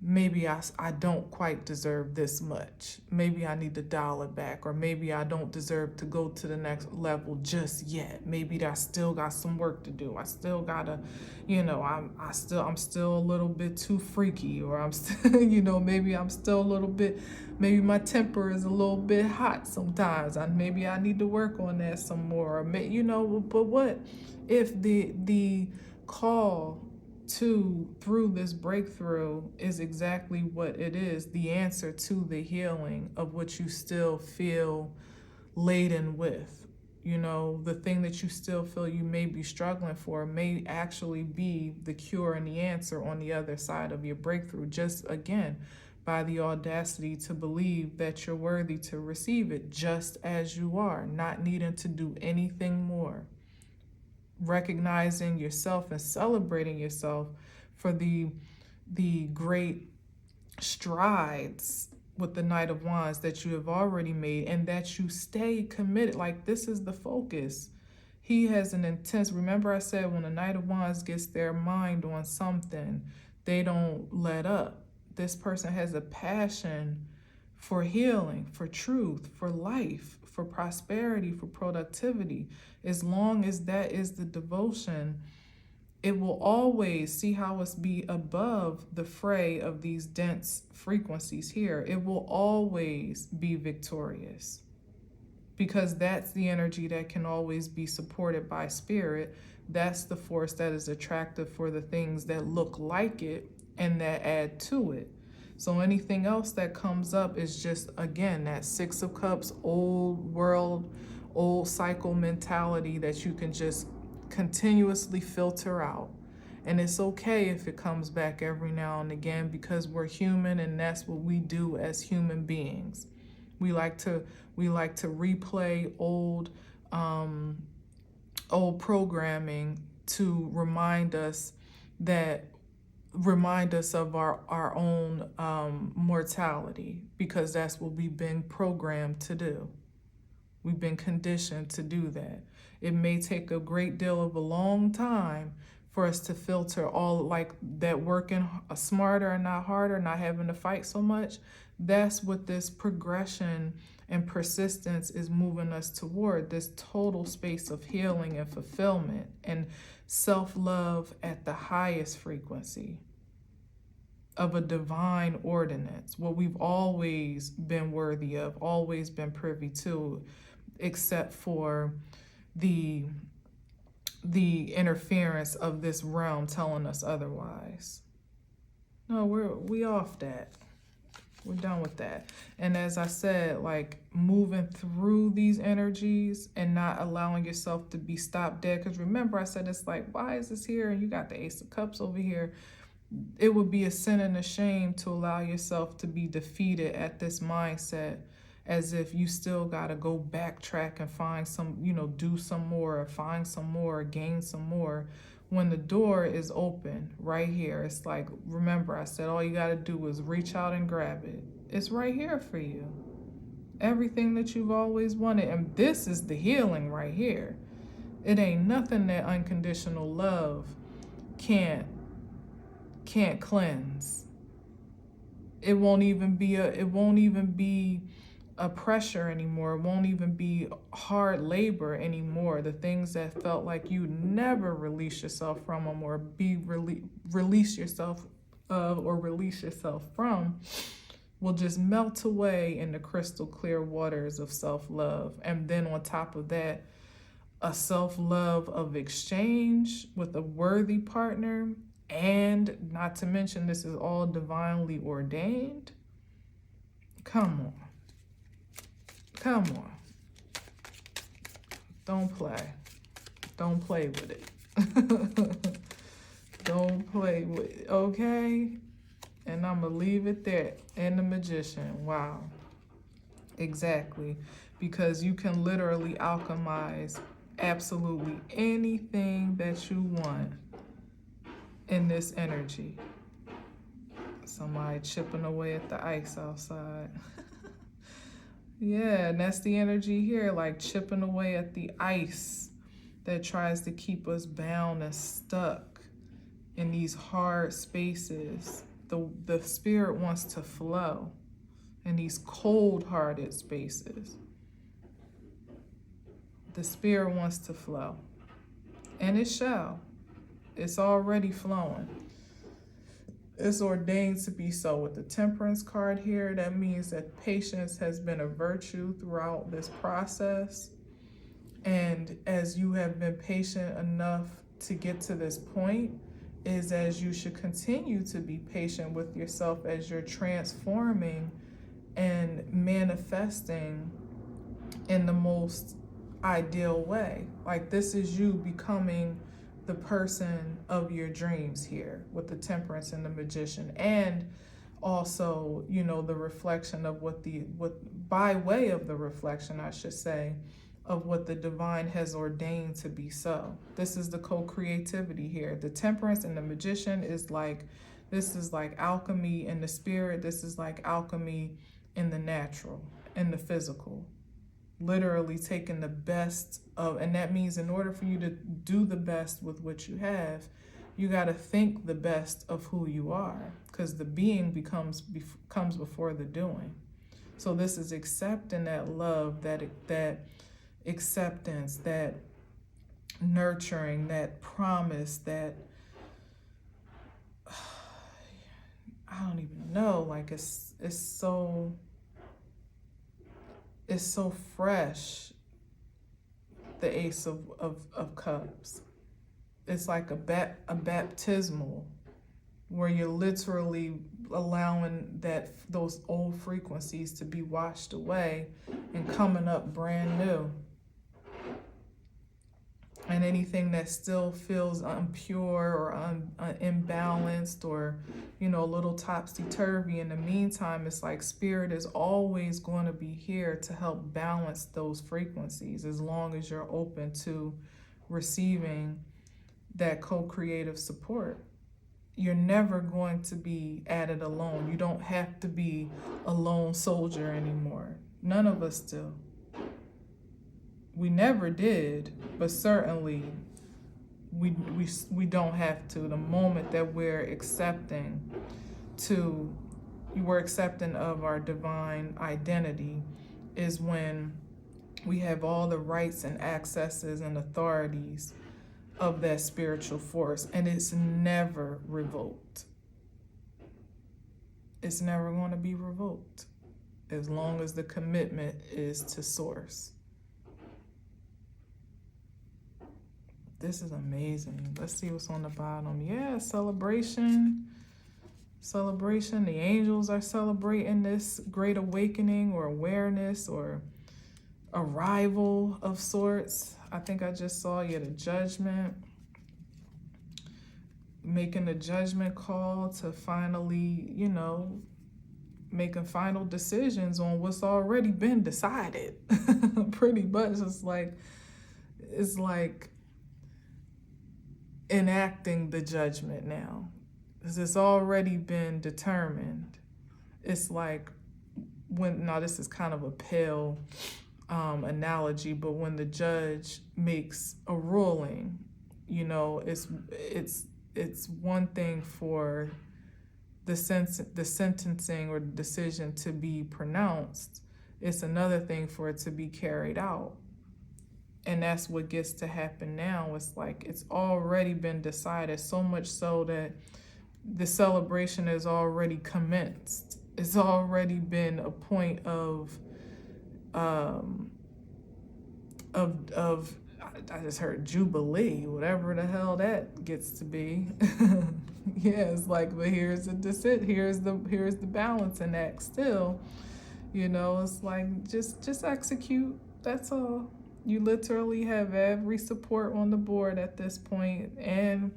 maybe I don't quite deserve this much. Maybe I need to dial it back, or maybe I don't deserve to go to the next level just yet. Maybe I still got some work to do. I still gotta, I'm still a little bit too freaky, or I'm still, maybe I'm still a little bit, maybe my temper is a little bit hot sometimes. Maybe I need to work on that some more. Or but what if the call through this breakthrough is exactly what it is, the answer to the healing of what you still feel laden with. The thing that you still feel you may be struggling for may actually be the cure and the answer on the other side of your breakthrough, just again by the audacity to believe that you're worthy to receive it just as you are, not needing to do anything more. Recognizing yourself and celebrating yourself for the great strides with the Knight of Wands that you have already made, and that you stay committed. Like, this is the focus. He has an intense, remember I said when the Knight of Wands gets their mind on something, they don't let up. This person has a passion for healing, for truth, for life, for prosperity, for productivity. As long as that is the devotion, it will always, see how it's be above the fray of these dense frequencies here. It will always be victorious, because that's the energy that can always be supported by spirit. That's the force that is attractive for the things that look like it and that add to it. So anything else that comes up is just, again, that Six of Cups, old world, old cycle mentality that you can just continuously filter out. And it's okay if it comes back every now and again, because we're human and that's what we do as human beings. We like to replay old programming to remind us of our own mortality, because that's what we've been programmed to do. We've been conditioned to do that. It may take a great deal of a long time for us to filter all like that, working smarter and not harder, not having to fight so much. That's what this progression and persistence is moving us toward, this total space of healing and fulfillment and self-love at the highest frequency of a divine ordinance, what we've always been worthy of, always been privy to, except for the interference of this realm telling us otherwise. No, we off that. We're done with that. And as I said, like moving through these energies and not allowing yourself to be stopped dead. Because remember, I said it's like, why is this here? And you got the Ace of Cups over here. It would be a sin and a shame to allow yourself to be defeated at this mindset, as if you still got to go backtrack and find some, do some more, or find some more, or gain some more, when the door is open right here. It's like, remember, I said all you got to do is reach out and grab it. It's right here for you. Everything that you've always wanted. And this is the healing right here. It ain't nothing that unconditional love can't cleanse. It won't even be a pressure anymore. It won't even be hard labor anymore. The things that felt like you never release yourself from them, or release yourself of, or release yourself from, will just melt away in the crystal clear waters of self-love. And then on top of that, a self-love of exchange with a worthy partner. And not to mention, this is all divinely ordained. Come on. Come on. Don't play. Don't play with it. Don't play with it, okay? And I'm going to leave it there. And the Magician. Wow. Exactly. Because you can literally alchemize absolutely anything that you want in this energy. Somebody chipping away at the ice outside. Yeah, and that's the energy here, like chipping away at the ice that tries to keep us bound and stuck in these hard spaces. The spirit wants to flow in these cold-hearted spaces. The spirit wants to flow, and it shall. It's already flowing. It's ordained to be so. With the Temperance card here, that means that patience has been a virtue throughout this process. And as you have been patient enough to get to this point, is as you should continue to be patient with yourself as you're transforming and manifesting in the most ideal way. Like, this is you becoming the person of your dreams here with the Temperance and the Magician. And also, the reflection of what by way of the reflection, I should say, of what the divine has ordained to be so. This is the co-creativity here. The Temperance and the Magician this is like alchemy in the spirit. This is like alchemy in the natural, in the physical. Literally taking the best of, and that means in order for you to do the best with what you have, you got to think the best of who you are, because the being comes before the doing. So this is accepting that love, that acceptance, that nurturing, that promise, that I don't even know, like it's so fresh, the Ace of Cups. It's like a baptismal, where you're literally allowing those old frequencies to be washed away and coming up brand new. And anything that still feels impure or imbalanced or, a little topsy-turvy in the meantime, it's like spirit is always going to be here to help balance those frequencies as long as you're open to receiving that co-creative support. You're never going to be at it alone. You don't have to be a lone soldier anymore. None of us do. We never did, but certainly we don't have to. The moment that we're accepting of our divine identity is when we have all the rights and accesses and authorities of that spiritual force, and it's never revoked. It's never going to be revoked as long as the commitment is to source. This is amazing. Let's see what's on the bottom. Yeah, celebration. Celebration. The angels are celebrating this great awakening or awareness or arrival of sorts. I think I just saw the judgment. Making the judgment call to finally, making final decisions on what's already been decided. Pretty much. It's like enacting the judgment now, because it's already been determined. It's like now this is kind of a pale analogy, but when the judge makes a ruling, it's one thing for the sentencing or decision to be pronounced. It's another thing for it to be carried out. And that's what gets to happen now. It's like it's already been decided, so much so that the celebration has already commenced. It's already been a point of I just heard jubilee, whatever the hell that gets to be. Yeah, it's like, but here's the balancing act still. It's like just execute. That's all. You literally have every support on the board at this point, and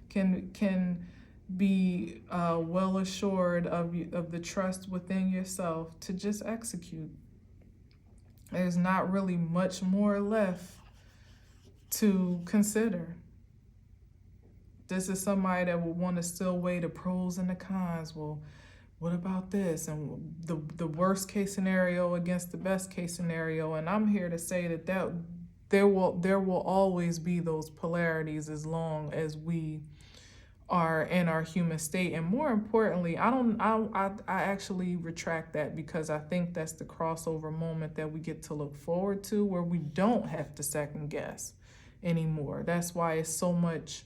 can be well assured of the trust within yourself to just execute. There's not really much more left to consider. This is somebody that will want to still weigh the pros and the cons. Well, what about this? And the worst case scenario against the best case scenario. And I'm here to say that there will always be those polarities as long as we are in our human state. And more importantly, I actually retract that, because I think that's the crossover moment that we get to look forward to, where we don't have to second guess anymore. That's why it's so much.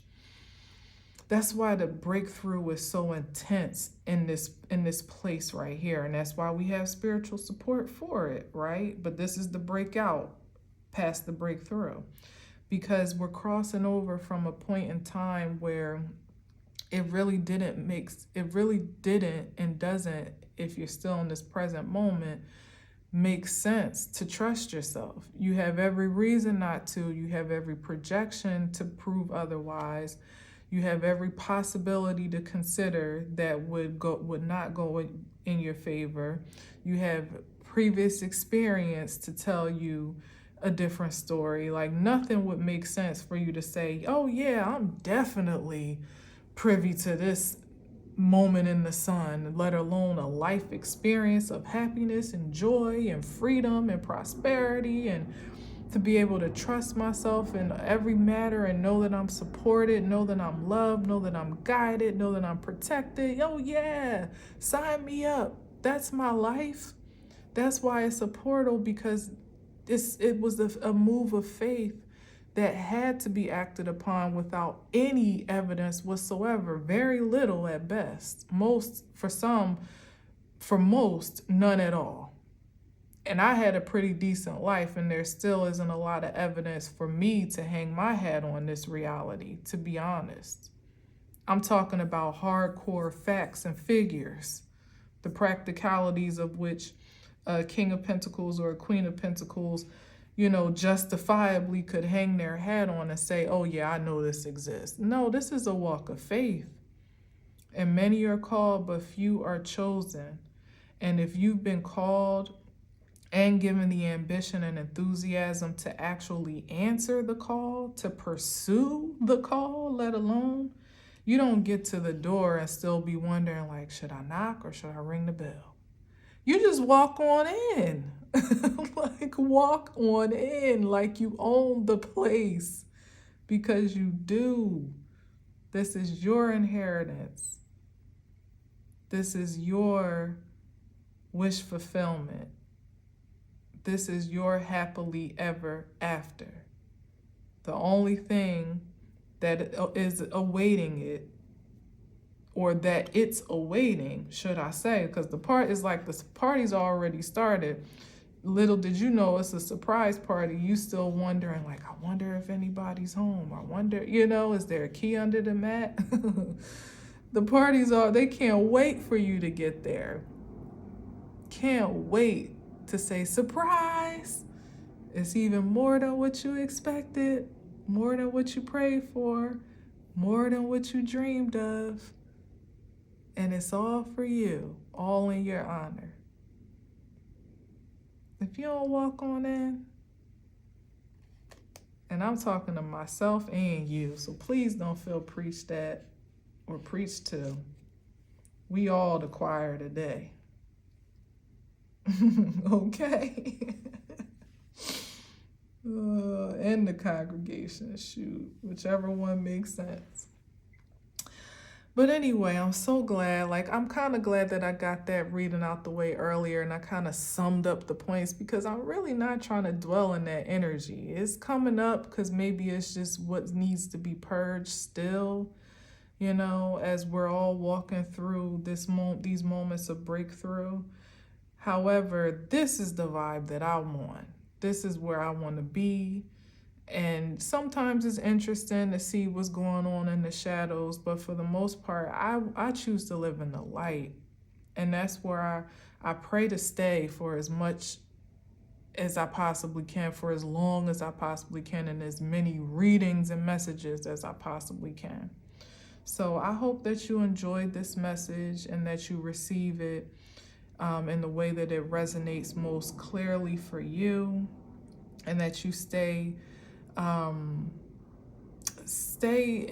That's why the breakthrough is so intense in this place right here. And that's why we have spiritual support for it, right? But this is the breakout past the breakthrough, because we're crossing over from a point in time where it really didn't and doesn't, if you're still in this present moment, make sense to trust yourself. You have every reason not to. You have every projection to prove otherwise. You have every possibility to consider that would not go in your favor. You have previous experience to tell you a different story. Like, nothing would make sense for you to say, oh yeah, I'm definitely privy to this moment in the sun, let alone a life experience of happiness and joy and freedom and prosperity, and to be able to trust myself in every matter and know that I'm supported, know that I'm loved, know that I'm guided, know that I'm protected. Oh yeah, sign me up. That's my life. That's why it's a portal, because it was a move of faith that had to be acted upon without any evidence whatsoever, very little at best. For most, none at all. And I had a pretty decent life, and there still isn't a lot of evidence for me to hang my hat on this reality, to be honest. I'm talking about hardcore facts and figures, the practicalities of which a King of Pentacles or a Queen of Pentacles justifiably could hang their hat on and say, oh, yeah, I know this exists. No, this is a walk of faith. And many are called, but few are chosen. And if you've been called and given the ambition and enthusiasm to actually answer the call, to pursue the call, let alone, you don't get to the door and still be wondering, like, should I knock or should I ring the bell? You just walk on in. Like, walk on in like you own the place, because you do. This is your inheritance. This is your wish fulfillment. This is your happily ever after. The only thing that is awaiting it, or that it's awaiting, should I say, because the party's already started. Little did you know it's a surprise party. You still wondering, like, I wonder if anybody's home. I wonder, is there a key under the mat? The parties they can't wait for you to get there. Can't wait to say, surprise. It's even more than what you expected, more than what you prayed for, more than what you dreamed of. And it's all for you, all in your honor. If you don't walk on in, and I'm talking to myself and you, so please don't feel preached at or preached to. We all the choir today. Okay? And the congregation, shoot, whichever one makes sense. But anyway, I'm so glad, I'm kind of glad that I got that reading out the way earlier, and I kind of summed up the points, because I'm really not trying to dwell in that energy. It's coming up because maybe it's just what needs to be purged still, as we're all walking through these moments of breakthrough. However, this is the vibe that I want. This is where I want to be. And sometimes it's interesting to see what's going on in the shadows, but for the most part, I choose to live in the light. And that's where I pray to stay for as much as I possibly can, for as long as I possibly can, and as many readings and messages as I possibly can. So I hope that you enjoyed this message and that you receive it in the way that it resonates most clearly for you, and that you stay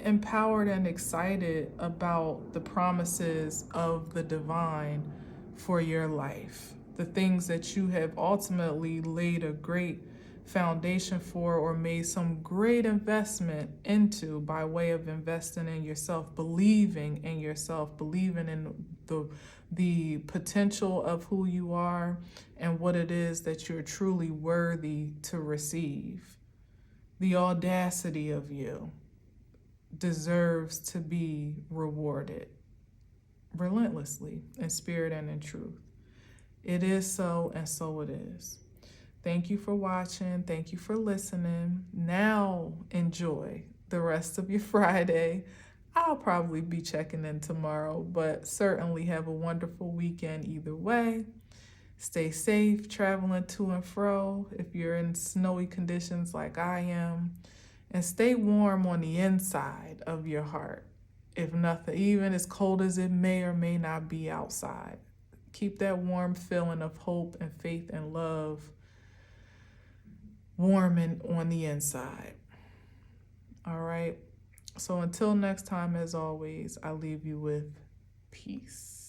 empowered and excited about the promises of the divine for your life, the things that you have ultimately laid a great foundation for, or made some great investment into by way of investing in yourself, believing in yourself, believing in the potential of who you are and what it is that you're truly worthy to receive. The audacity of you deserves to be rewarded relentlessly in spirit and in truth. It is so, and so it is. Thank you for watching. Thank you for listening. Now enjoy the rest of your Friday. I'll probably be checking in tomorrow, but certainly have a wonderful weekend either way. Stay safe, traveling to and fro if you're in snowy conditions like I am. And stay warm on the inside of your heart, if nothing, even as cold as it may or may not be outside. Keep that warm feeling of hope and faith and love warming on the inside. All right. So until next time, as always, I leave you with peace.